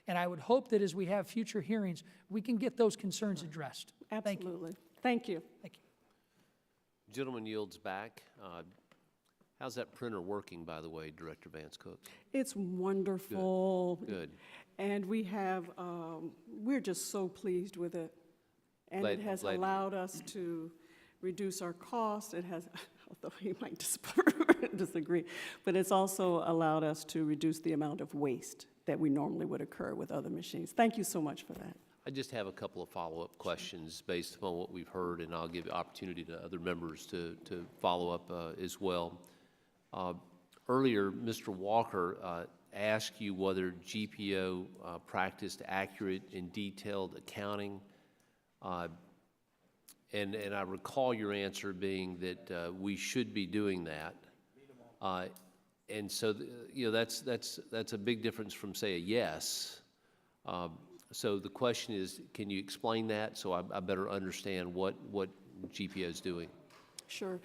Speaker 9: And I would hope that as we have future hearings, we can get those concerns addressed.
Speaker 3: Absolutely. Thank you.
Speaker 9: Thank you.
Speaker 1: Gentleman yields back. How's that printer working, by the way, Director Vance Cook?
Speaker 3: It's wonderful.
Speaker 1: Good.
Speaker 3: And we have, we're just so pleased with it. And it has allowed us to reduce our costs. It has, although you might disagree, but it's also allowed us to reduce the amount of waste that we normally would occur with other machines. Thank you so much for that.
Speaker 1: I just have a couple of follow-up questions based upon what we've heard, and I'll give opportunity to other members to follow up as well. Earlier, Mr. Walker asked you whether GPO practiced accurate and detailed accounting. And I recall your answer being that we should be doing that. And so, you know, that's a big difference from, say, a yes. So the question is, can you explain that so I better understand what GPO is doing?
Speaker 3: Sure.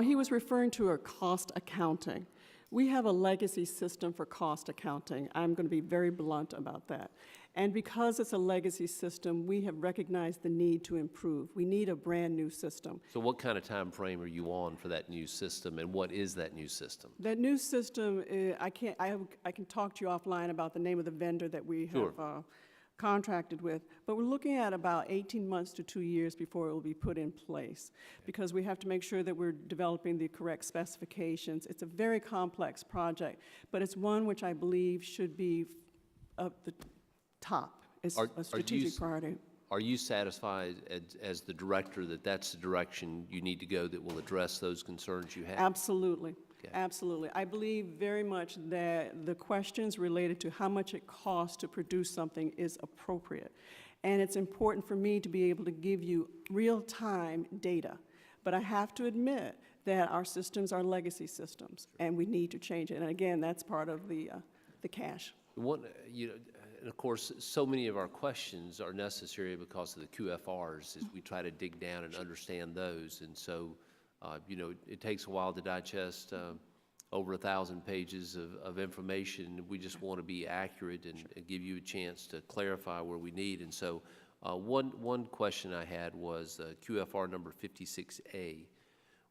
Speaker 3: He was referring to a cost accounting. We have a legacy system for cost accounting. I'm going to be very blunt about that. And because it's a legacy system, we have recognized the need to improve. We need a brand-new system.
Speaker 1: So what kind of time frame are you on for that new system, and what is that new system?
Speaker 3: That new system, I can talk to you offline about the name of the vendor that we have
Speaker 1: Sure.
Speaker 3: Contracted with, but we're looking at about 18 months to 2 years before it will be put in place, because we have to make sure that we're developing the correct specifications. It's a very complex project, but it's one which I believe should be at the top. It's a strategic priority.
Speaker 1: Are you satisfied as the director that that's the direction you need to go that will address those concerns you have?
Speaker 3: Absolutely.
Speaker 1: Okay.
Speaker 3: Absolutely. I believe very much that the questions related to how much it costs to produce something is appropriate. And it's important for me to be able to give you real-time data. But I have to admit that our systems are legacy systems, and we need to change it. And again, that's part of the cash.
Speaker 1: And of course, so many of our questions are necessary because of the QFRs as we try to dig down and understand those. And so, you know, it takes a while to digest over 1,000 pages of information. We just want to be accurate and give you a chance to clarify where we need. And so one question I had was QFR number 56A,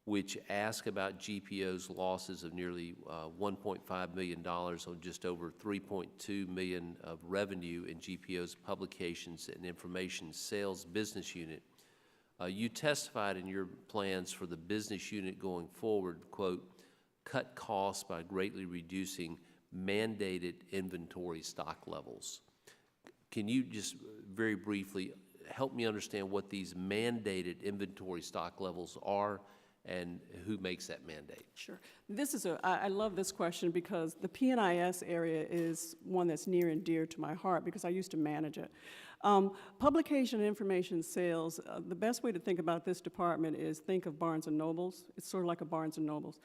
Speaker 1: which asked about GPO's losses of nearly $1.5 million on just over $3.2 million of revenue in GPO's publications and information sales business unit. You testified in your plans for the business unit going forward, quote, cut costs by greatly reducing mandated inventory stock levels. Can you just very briefly help me understand what these mandated inventory stock levels are and who makes that mandate?
Speaker 3: Sure. This is I love this question because the P&IS area is one that's near and dear to my heart because I used to manage it. Publication and information sales, the best way to think about this department is think of Barnes & Nobles. It's sort of like a Barnes & Nobles.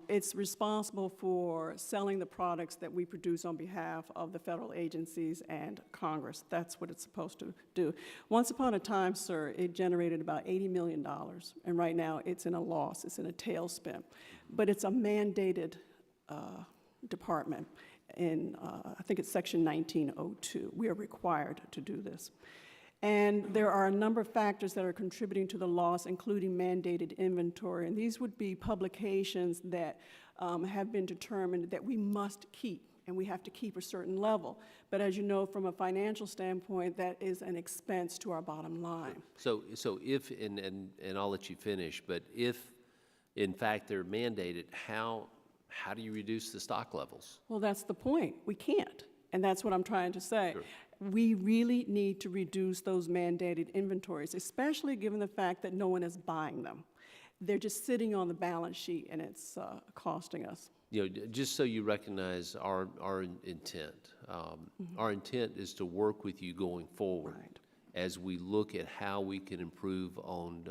Speaker 3: It's responsible for selling the products that we produce on behalf of the federal agencies and Congress. That's what it's supposed to do. Once upon a time, sir, it generated about $80 million, and right now it's in a loss. It's in a tailspin. But it's a mandated department. In, I think it's Section 1902. We are required to do this. And there are a number of factors that are contributing to the loss, including mandated inventory. And these would be publications that have been determined that we must keep, and we have to keep a certain level. But as you know, from a financial standpoint, that is an expense to our bottom line.
Speaker 1: So if, and I'll let you finish, but if, in fact, they're mandated, how do you reduce the stock levels?
Speaker 3: Well, that's the point. We can't. And that's what I'm trying to say.
Speaker 1: Sure.
Speaker 3: We really need to reduce those mandated inventories, especially given the fact that no one is buying them. They're just sitting on the balance sheet, and it's costing us.
Speaker 1: You know, just so you recognize our intent. Our intent is to work with you going forward as we look at how we can improve on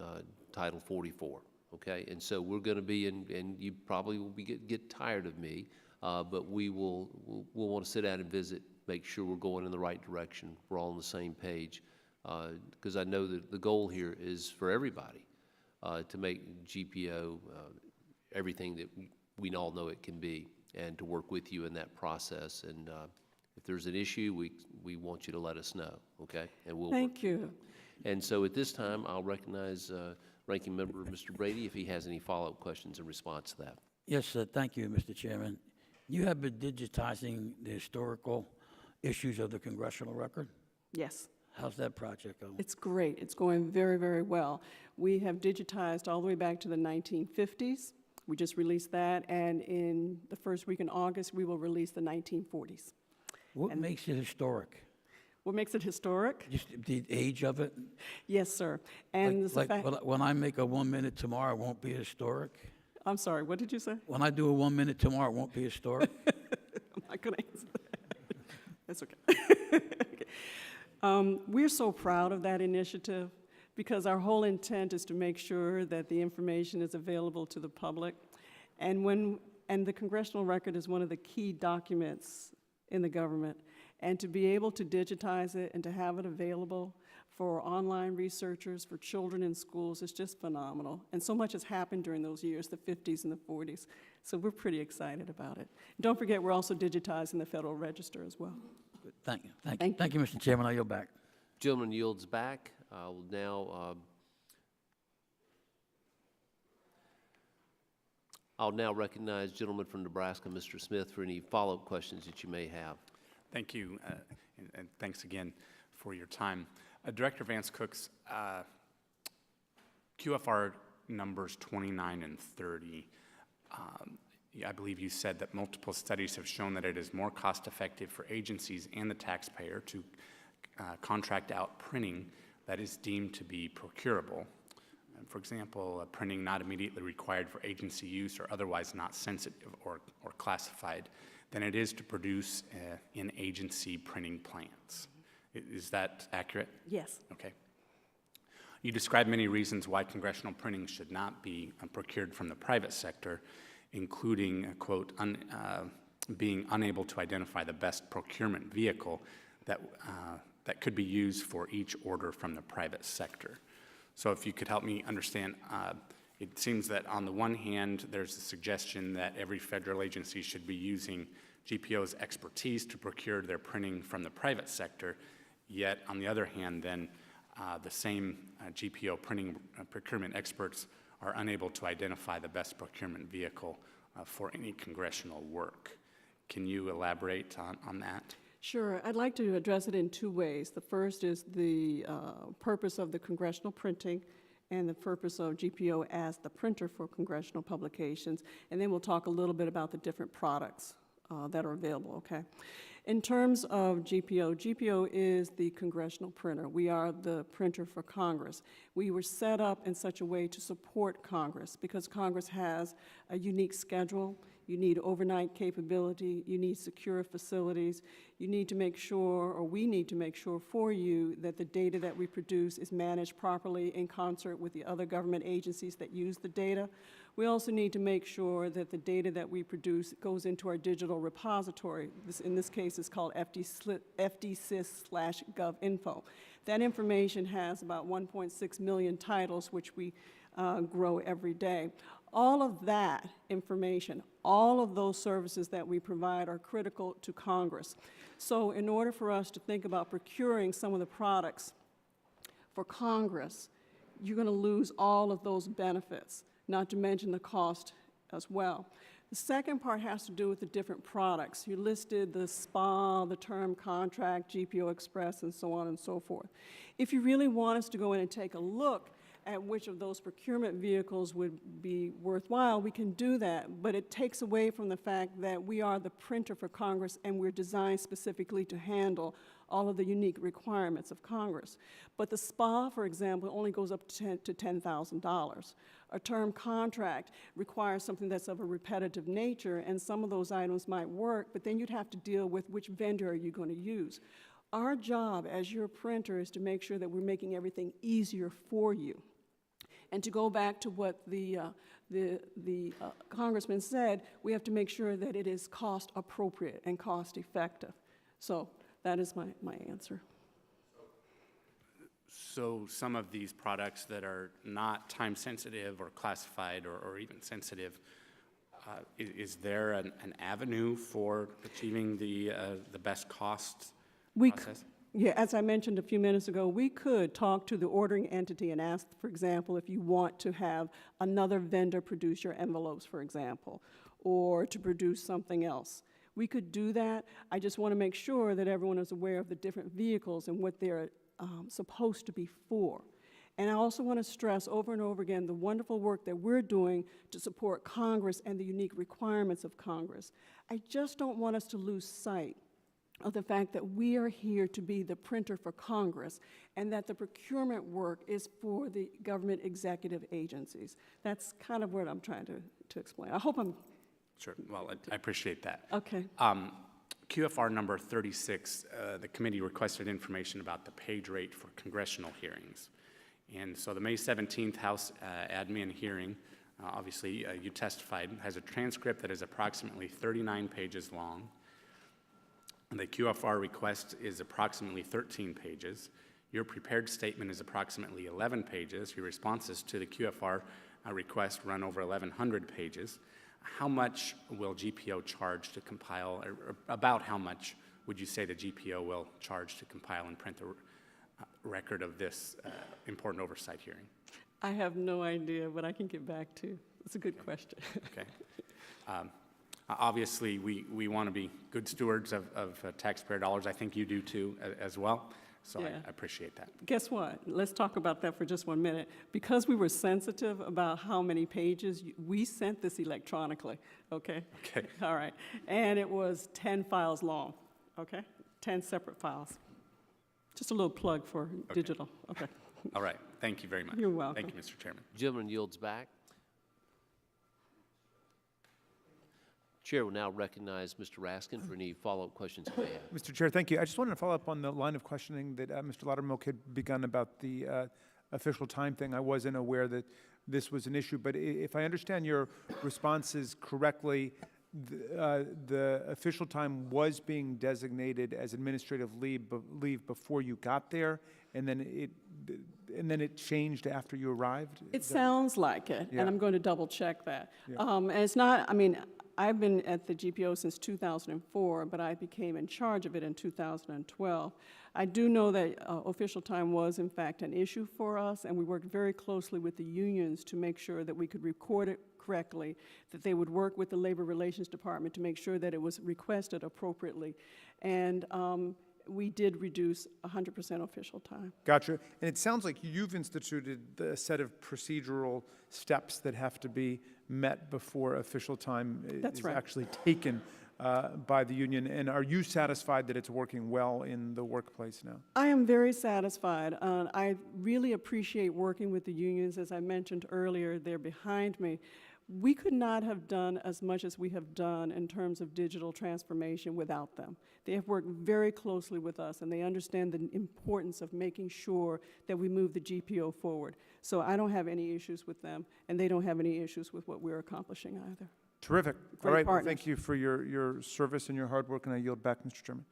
Speaker 1: Title 44. Okay, and so we're going to be in, and you probably will get tired of me, but we'll want to sit down and visit, make sure we're going in the right direction, we're all on the same page, because I know that the goal here is for everybody to make GPO everything that we all know it can be, and to work with you in that process. And if there's an issue, we want you to let us know. Okay, and we'll.
Speaker 3: Thank you.
Speaker 1: And so at this time, I'll recognize Ranking Member Mr. Brady if he has any follow-up questions in response to that.
Speaker 2: Yes, thank you, Mr. Chairman. You have been digitizing the historical issues of the congressional record?
Speaker 3: Yes.
Speaker 2: How's that project going?
Speaker 3: It's great. It's going very, very well. We have digitized all the way back to the 1950s. We just released that, and in the first week in August, we will release the 1940s.
Speaker 2: What makes it historic?
Speaker 3: What makes it historic?
Speaker 2: Just the age of it?
Speaker 3: Yes, sir. And the fact,
Speaker 2: when I make a 1 minute tomorrow, it won't be historic?
Speaker 3: I'm sorry, what did you say?
Speaker 2: When I do a 1 minute tomorrow, it won't be historic?
Speaker 3: I'm not going to answer that. That's okay. Okay. We're so proud of that initiative because our whole intent is to make sure that the information is available to the public. And the congressional record is one of the key documents in the government. And to be able to digitize it and to have it available for online researchers, for children in schools, is just phenomenal. And so much has happened during those years, the 50s and the 40s. So we're pretty excited about it. Don't forget, we're also digitizing the Federal Register as well.
Speaker 2: Thank you.
Speaker 3: Thank you.
Speaker 2: Mr. Chairman. I yield back.
Speaker 1: Gentleman yields back. Will now I'll now recognize gentleman from Nebraska, Mr. Smith, for any follow-up questions that you may have.
Speaker 7: Thank you, and thanks again for your time. Director Vance Cooks, QFR numbers 29 and 30, I believe you said that multiple studies have shown that it is more cost-effective for agencies and the taxpayer to contract out printing that is deemed to be procurable. For example, printing not immediately required for agency use or otherwise not sensitive or classified than it is to produce in-agency printing plants. Is that accurate?
Speaker 3: Yes.
Speaker 7: Okay. You described many reasons why congressional printing should not be procured from the private sector, including, quote, being unable to identify the best procurement vehicle that could be used for each order from the private sector. So if you could help me understand, it seems that on the one hand, there's a suggestion that every federal agency should be using GPO's expertise to procure their printing from the private sector, yet on the other hand, then the same GPO printing procurement experts are unable to identify the best procurement vehicle for any congressional work. Can you elaborate on that?
Speaker 3: Sure. I'd like to address it in two ways. The first is the purpose of the congressional printing and the purpose of GPO as the printer for congressional publications, and then we'll talk a little bit about the different products that are available, okay? In terms of GPO, GPO is the congressional printer. We are the printer for Congress. We were set up in such a way to support Congress because Congress has a unique schedule. You need overnight capability, you need secure facilities, you need to make sure, or we need to make sure for you that the data that we produce is managed properly in concert with the other government agencies that use the data. We also need to make sure that the data that we produce goes into our digital repository. In this case, it's called FDsys/GovInfo. That information has about 1.6 million titles, which we grow every day. All of that information, all of those services that we provide are critical to Congress. So in order for us to think about procuring some of the products for Congress, you're going to lose all of those benefits, not to mention the cost as well. The second part has to do with the different products. You listed the SPA, the term contract, GPO Express, and so on and so forth. If you really want us to go in and take a look at which of those procurement vehicles would be worthwhile, we can do that, but it takes away from the fact that we are the printer for Congress and we're designed specifically to handle all of the unique requirements of Congress. But the SPA, for example, only goes up to $10,000. A term contract requires something that's of a repetitive nature, and some of those items might work, but then you'd have to deal with which vendor are you going to use. Our job as your printer is to make sure that we're making everything easier for you. And to go back to what the congressman said, we have to make sure that it is cost appropriate and cost effective. So that is my answer.
Speaker 7: So some of these products that are not time sensitive or classified or even sensitive, is there an avenue for achieving the best cost process?
Speaker 3: Yeah, as I mentioned a few minutes ago, we could talk to the ordering entity and ask, for example, if you want to have another vendor produce your envelopes, for example, or to produce something else. We could do that. I just want to make sure that everyone is aware of the different vehicles and what they're supposed to be for. And I also want to stress over and over again the wonderful work that we're doing to support Congress and the unique requirements of Congress. I just don't want us to lose sight of the fact that we are here to be the printer for Congress and that the procurement work is for the government executive agencies. That's kind of what I'm trying to explain. I hope I'm...
Speaker 7: Sure. Well, I appreciate that.
Speaker 3: Okay.
Speaker 7: QFR number 36, the committee requested information about the page rate for congressional hearings. And so the May 17th House admin hearing, obviously you testified, has a transcript that is approximately 39 pages long. And the QFR request is approximately 13 pages. Your prepared statement is approximately 11 pages. Your responses to the QFR request run over 1,100 pages. How much will GPO charge to compile, or about how much would you say the GPO will charge to compile and print the record of this important oversight hearing?
Speaker 3: I have no idea, but I can get back to. It's a good question.
Speaker 7: Okay. Obviously, we want to be good stewards of taxpayer dollars. I think you do too, as well. So
Speaker 3: Yeah.
Speaker 7: I appreciate that.
Speaker 3: Guess what? Let's talk about that for just 1 minute. Because we were sensitive about how many pages, we sent this electronically, okay?
Speaker 7: Okay.
Speaker 3: All right. And it was 10 files long, okay? 10 separate files. Just a little plug for digital, okay?
Speaker 7: All right. Thank you very much.
Speaker 3: You're welcome.
Speaker 7: Thank you, Mr. Chairman.
Speaker 1: Gentleman yields back. Chair will now recognize Mr. Raskin for any follow-up questions you may have.
Speaker 5: Mr. Chair, thank you. I just wanted to follow up on the line of questioning that Mr. Loudermilk had begun about the official time thing. I wasn't aware that this was an issue, but if I understand your responses correctly, the official time was being designated as administrative leave before you got there, and then it changed after you arrived?
Speaker 3: It sounds like it,
Speaker 5: Yeah.
Speaker 3: and I'm going to double check that.
Speaker 5: Yeah.
Speaker 3: And it's not, I mean, I've been at the GPO since 2004, but I became in charge of it in 2012. I do know that official time was, in fact, an issue for us, and we worked very closely with the unions to make sure that we could record it correctly, that they would work with the Labor Relations Department to make sure that it was requested appropriately. And we did reduce 100% official time.
Speaker 5: Gotcha. And it sounds like you've instituted a set of procedural steps that have to be met before official time
Speaker 3: That's
Speaker 5: is
Speaker 3: right.
Speaker 5: actually taken by the union. And are you satisfied that it's working well in the workplace now?
Speaker 3: I am very satisfied. I really appreciate working with the unions. As I mentioned earlier, they're behind me. We could not have done as much as we have done in terms of digital transformation without them. They have worked very closely with us, and they understand the importance of making sure that we move the GPO forward. So I don't have any issues with them, and they don't have any issues with what we're accomplishing either.
Speaker 5: Terrific.
Speaker 3: Great
Speaker 5: All right. Well,
Speaker 3: partners.
Speaker 5: thank you for your service and your hard work, and I yield back, Mr. Chairman.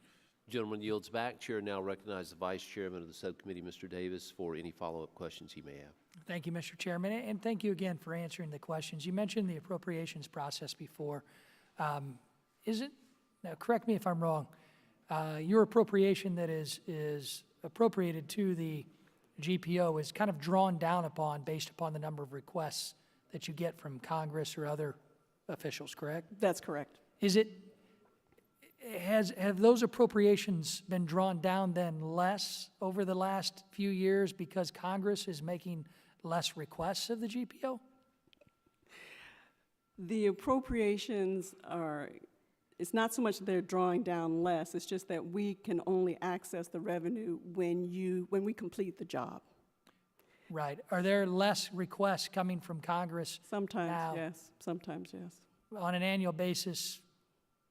Speaker 1: Gentleman yields back. Chair now recognizes the Vice Chairman of the subcommittee, Mr. Davis, for any follow-up questions he may have.
Speaker 9: Thank you, Mr. Chairman, and thank you again for answering the questions. You mentioned the appropriations process before. Now correct me if I'm wrong, your appropriation that is appropriated to the GPO is kind of drawn down upon based upon the number of requests that you get from Congress or other officials, correct?
Speaker 3: That's correct.
Speaker 9: Have those appropriations been drawn down then less over the last few years because Congress is making less requests of the GPO?
Speaker 3: The appropriations are, it's not so much that they're drawing down less, it's just that we can only access the revenue when we complete the job.
Speaker 9: Right. Are there less requests coming from Congress
Speaker 3: Sometimes,
Speaker 9: now
Speaker 3: yes. Sometimes, yes.
Speaker 9: on an annual basis?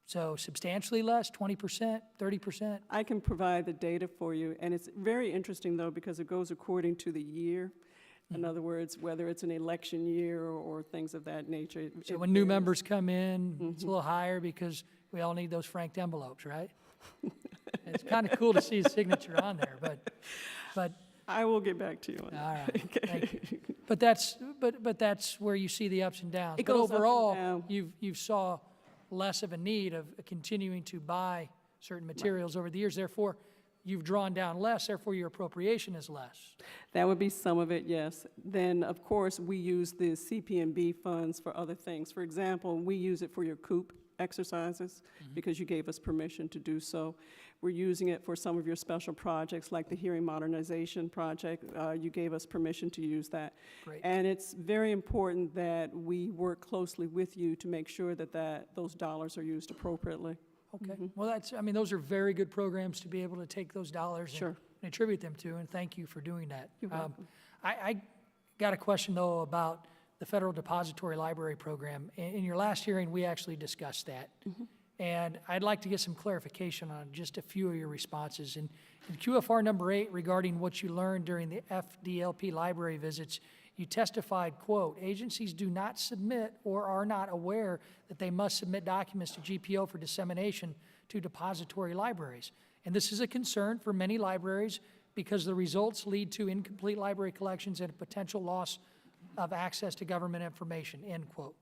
Speaker 9: So substantially less, 20%, 30%?
Speaker 3: I can provide the data for you, and it's very interesting, though, because it goes according to the year. In other words, whether it's an election year or things of that nature.
Speaker 9: So when new members come in, it's a little higher because we all need those franked envelopes, right? It's kind of cool to see his signature on there, but
Speaker 3: I will get back to you on
Speaker 9: all
Speaker 3: that.
Speaker 9: right, thank you. But that's where you see the ups and downs.
Speaker 3: It
Speaker 9: But
Speaker 3: goes up and
Speaker 9: overall,
Speaker 3: down.
Speaker 9: you saw less of a need of continuing to buy certain materials over the years. Therefore, you've drawn down less. Therefore, your appropriation is less.
Speaker 3: That would be some of it, yes. Then, of course, we use the CP&B funds for other things. For example, we use it for your COOP exercises because you gave us permission to do so. We're using it for some of your special projects like the hearing modernization project. You gave us permission to use that.
Speaker 9: Great.
Speaker 3: And it's very important that we work closely with you to make sure that those dollars are used appropriately.
Speaker 9: Okay. Well, those are very good programs to be able to take those dollars
Speaker 3: Sure.
Speaker 9: and attribute them to, and thank you for doing that.
Speaker 3: You're welcome.
Speaker 9: I got a question, though, about the Federal Depository Library Program. In your last hearing, we actually discussed that. And I'd like to get some clarification on just a few of your responses. In QFR number 8, regarding what you learned during the FDLP library visits, you testified, quote, agencies do not submit or are not aware that they must submit documents to GPO for dissemination to depository libraries. And this is a concern for many libraries because the results lead to incomplete library collections and a potential loss of access to government information, end quote.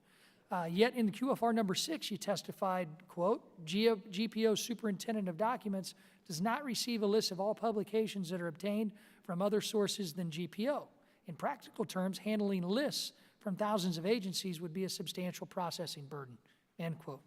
Speaker 9: Yet in QFR number 6, you testified, quote, GPO superintendent of documents does not receive a list of all publications that are obtained from other sources than GPO. In practical terms, handling lists from thousands of agencies would be a substantial processing burden, end quote.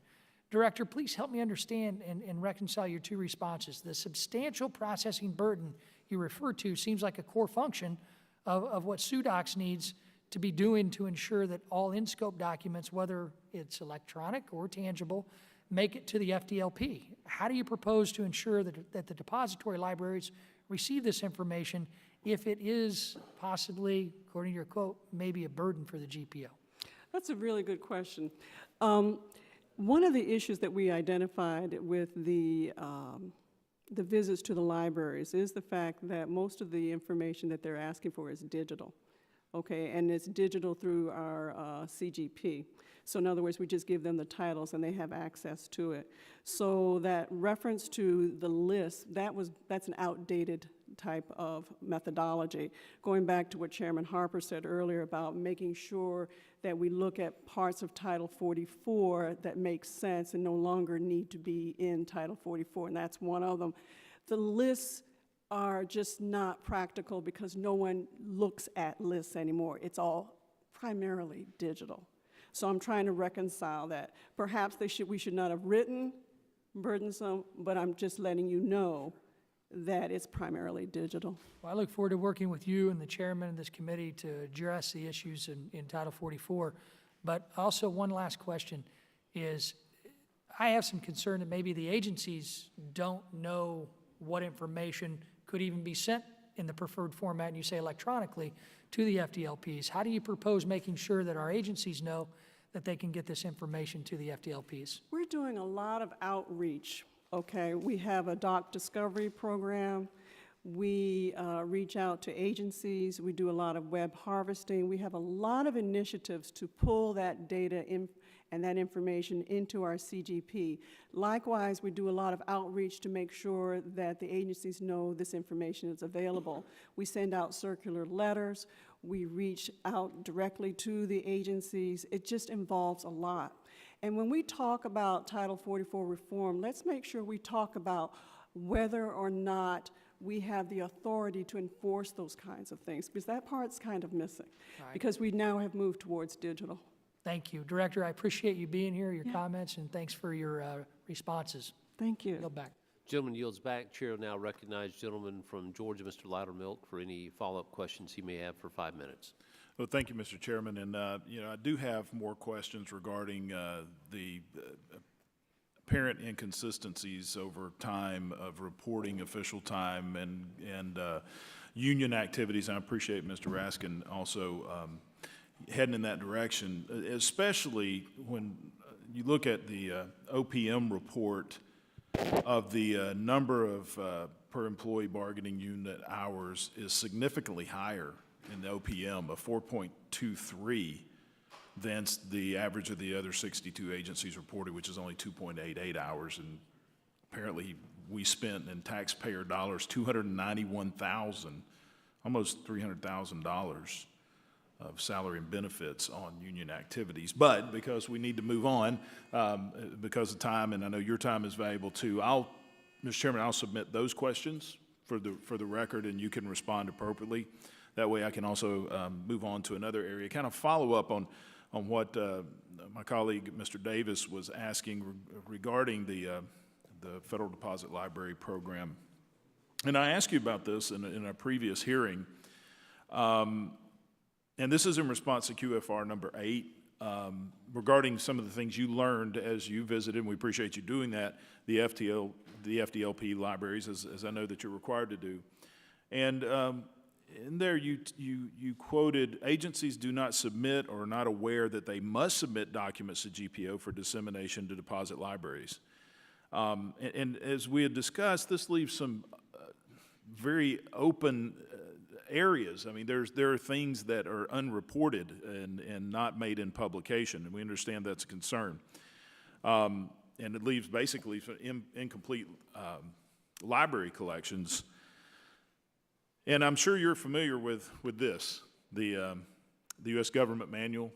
Speaker 9: Director, please help me understand and reconcile your two responses. The substantial processing burden you refer to seems like a core function of what SUDOCS needs to be doing to ensure that all in-scope documents, whether it's electronic or tangible, make it to the FDLP. How do you propose to ensure that the depository libraries receive this information if it is possibly, according to your quote, maybe a burden for the GPO?
Speaker 3: That's a really good question. One of the issues that we identified with the visits to the libraries is the fact that most of the information that they're asking for is digital, okay, and it's digital through our CGP. So in other words, we just give them the titles and they have access to it. So that reference to the list, that's an outdated type of methodology. Going back to what Chairman Harper said earlier about making sure that we look at parts of Title 44 that make sense and no longer need to be in Title 44, and that's one of them. The lists are just not practical because no one looks at lists anymore. It's all primarily digital. So I'm trying to reconcile that. Perhaps we should not have written burdensome, but I'm just letting you know that it's primarily digital.
Speaker 9: Well, I look forward to working with you and the chairman of this committee to address the issues in Title 44. But also one last question is, I have some concern that maybe the agencies don't know what information could even be sent in the preferred format, and you say electronically, to the FDLPs. How do you propose making sure that our agencies know that they can get this information to the FDLPs?
Speaker 3: We're doing a lot of outreach, okay? We have a doc discovery program. We reach out to agencies. We do a lot of web harvesting. We have a lot of initiatives to pull that data in and that information into our CGP. Likewise, we do a lot of outreach to make sure that the agencies know this information is available. We send out circular letters. We reach out directly to the agencies. It just involves a lot. And when we talk about Title 44 reform, let's make sure we talk about whether or not we have the authority to enforce those kinds of things, because that part's kind of missing, because we now have moved towards digital.
Speaker 9: Thank you. Director, I appreciate you being here, your comments, and thanks for your responses.
Speaker 3: Thank you.
Speaker 9: Yield back.
Speaker 1: Gentleman yields back. Chair will now recognize gentleman from Georgia, Mr. Loudermilk, for any follow-up questions he may have for 5 minutes.
Speaker 8: Well, thank you, Mr. Chairman. And, I do have more questions regarding the apparent inconsistencies over time of reporting official time and union activities. And I appreciate Mr. Raskin also heading in that direction, especially when you look at the OPM report of the number of per employee bargaining unit hours is significantly higher in the OPM of 4.23 than the average of the other 62 agencies reported, which is only 2.88 hours. And apparently we spent in taxpayer dollars $291,000, almost $300,000 of salary and benefits on union activities. But because we need to move on, because of time, and I know your time is valuable too, Mr. Chairman, I'll submit those questions for the record, and you can respond appropriately. That way I can also move on to another area, kind of follow up on what my colleague, Mr. Davis, was asking regarding the Federal Deposit Library Program. And I asked you about this in a previous hearing. And this is in response to QFR number 8, regarding some of the things you learned as you visited, and we appreciate you doing that, the FDLP libraries, as I know that you're required to do. And in there you quoted, agencies do not submit or are not aware that they must submit documents to GPO for dissemination to deposit libraries. And as we had discussed, this leaves some very open areas. I mean, there are things that are unreported and not made in publication, and we understand that's a concern. And it leaves basically incomplete library collections. And I'm sure you're familiar with this, the U.S. Government Manual.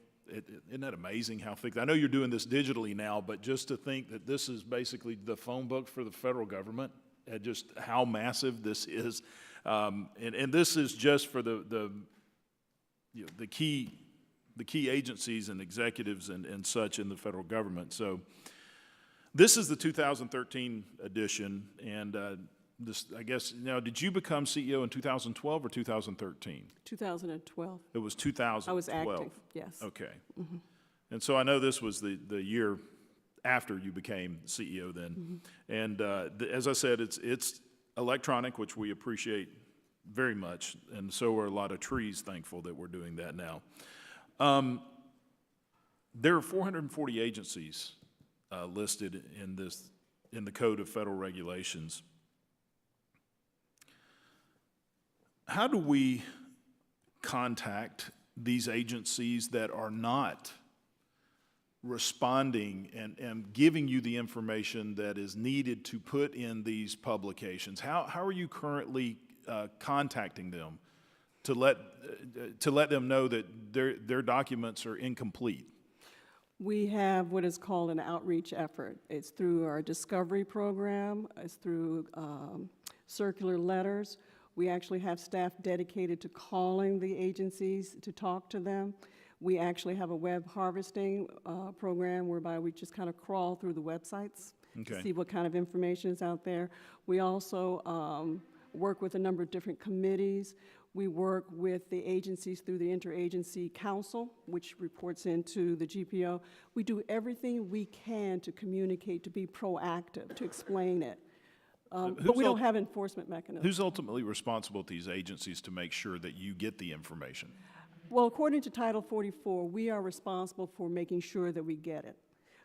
Speaker 8: Isn't that amazing how thick? I know you're doing this digitally now, but just to think that this is basically the phone book for the federal government, and just how massive this is. And this is just for the key agencies and executives and such in the federal government. So this is the 2013 edition, and this, I guess, now, did you become CEO in 2012 or 2013?
Speaker 3: 2012.
Speaker 8: It was 2012.
Speaker 3: I was acting, yes.
Speaker 8: Okay. And so I know this was the year after you became CEO then. And as I said, it's electronic, which we appreciate very much, and so are a lot of trees thankful that we're doing that now. There are 440 agencies listed in the Code of Federal Regulations. How do we contact these agencies that are not responding and giving you the information that is needed to put in these publications? How are you currently contacting them to let them know that their documents are incomplete?
Speaker 3: We have what is called an outreach effort. It's through our discovery program, it's through circular letters. We actually have staff dedicated to calling the agencies to talk to them. We actually have a web harvesting program whereby we just kind of crawl through the websites to see what kind of information is out there. We also work with a number of different committees. We work with the agencies through the Interagency Council, which reports into the GPO. We do everything we can to communicate, to be proactive, to explain it. But we don't have enforcement mechanisms.
Speaker 8: Who's ultimately responsible at these agencies to make sure that you get the information?
Speaker 3: Well, according to Title 44, we are responsible for making sure that we get it.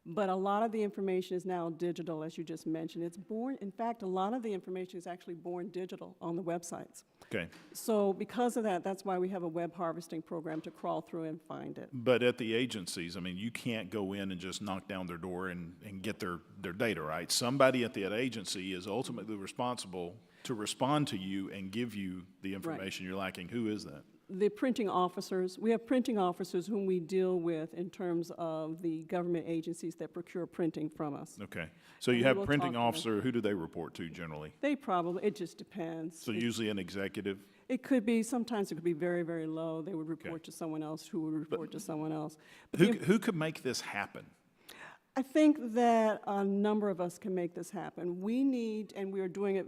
Speaker 3: But a lot of the information is now digital, as you just mentioned. It's born, in fact, a lot of the information is actually born digital on the websites.
Speaker 8: Okay.
Speaker 3: So because of that, that's why we have a web harvesting program to crawl through and find it.
Speaker 8: But at the agencies, I mean, you can't go in and just knock down their door and get their data, right? Somebody at that agency is ultimately responsible to respond to you and give you the information you're lacking. Who is that?
Speaker 3: The printing officers, we have printing officers whom we deal with in terms of the government agencies that procure printing from us.
Speaker 8: Okay. So
Speaker 3: And
Speaker 8: you
Speaker 3: we
Speaker 8: have
Speaker 3: will
Speaker 8: printing
Speaker 3: talk to them.
Speaker 8: officer, who do they report to generally?
Speaker 3: They probably, it just depends.
Speaker 8: So usually an executive?
Speaker 3: It could be, sometimes it could be very, very low. They would report to someone else who would report to someone else. But
Speaker 8: Who could make this happen?
Speaker 3: I think that a number of us can make this happen. We need, and we are doing it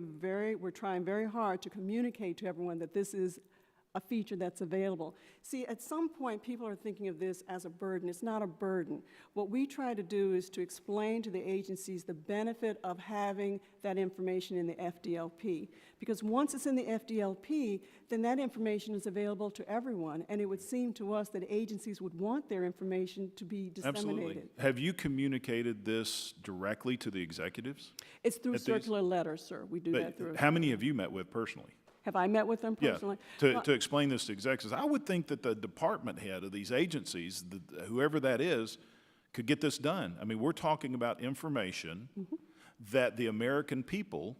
Speaker 3: we're trying very hard to communicate to everyone that this is a feature that's available. See, at some point, people are thinking of this as a burden. It's not a burden. What we try to do is to explain to the agencies the benefit of having that information in the FDLP. Because once it's in the FDLP, then that information is available to everyone, and it would seem to us that agencies would want their information to be disseminated.
Speaker 8: Absolutely. Have you communicated this directly to the executives?
Speaker 3: It's through
Speaker 8: At these-
Speaker 3: circular letters, sir. We do that through.
Speaker 8: How many have you met with personally?
Speaker 3: Have I met with them personally?
Speaker 8: Yeah, to explain this to executives. I would think that the department head of these agencies, whoever that is, could get this done. I mean, we're talking about information that the American people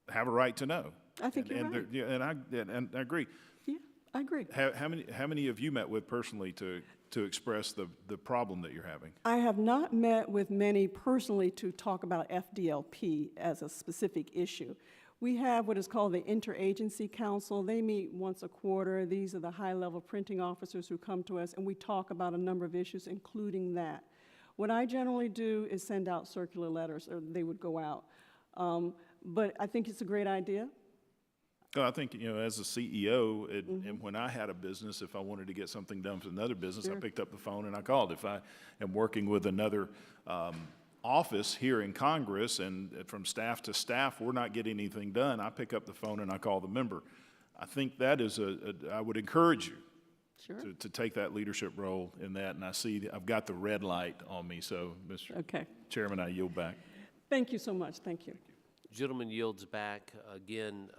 Speaker 8: have a right to know.
Speaker 3: I think you're right.
Speaker 8: Yeah, and I agree.
Speaker 3: Yeah, I agree.
Speaker 8: How many have you met with personally to express the problem that you're having?
Speaker 3: I have not met with many personally to talk about FDLP as a specific issue. We have what is called the Interagency Council. They meet once a quarter. These are the high-level printing officers who come to us, and we talk about a number of issues, including that. What I generally do is send out circular letters, or they would go out. But I think it's a great idea.
Speaker 8: Oh, I think, as a CEO, and when I had a business, if I wanted to get something done for another business, I picked up the phone and I called. If I am working with another office here in Congress, and from staff to staff, we're not getting anything done, I pick up the phone and I call the member. I think that is I would encourage you to take that leadership role in that, and I see I've got the red light on me, so Mr. Chairman, I yield back.
Speaker 3: Thank you so much. Thank you.
Speaker 1: Gentleman yields back. Again,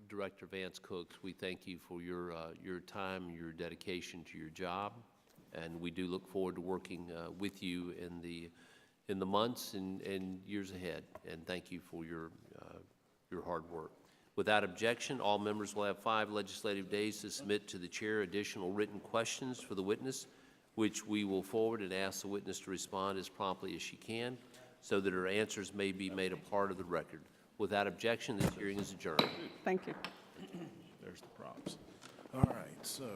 Speaker 1: Director Vance Cooks, we thank you for your time, your dedication to your job, and we do look forward to working with you in the months and years ahead. And thank you for your hard work. Without objection, all members will have 5 legislative days to submit to the chair additional written questions for the witness, which we will forward and ask the witness to respond as promptly as she can, so that her answers may be made a part of the record. Without objection, this hearing is adjourned.
Speaker 3: Thank you.
Speaker 8: There's the props. All right, so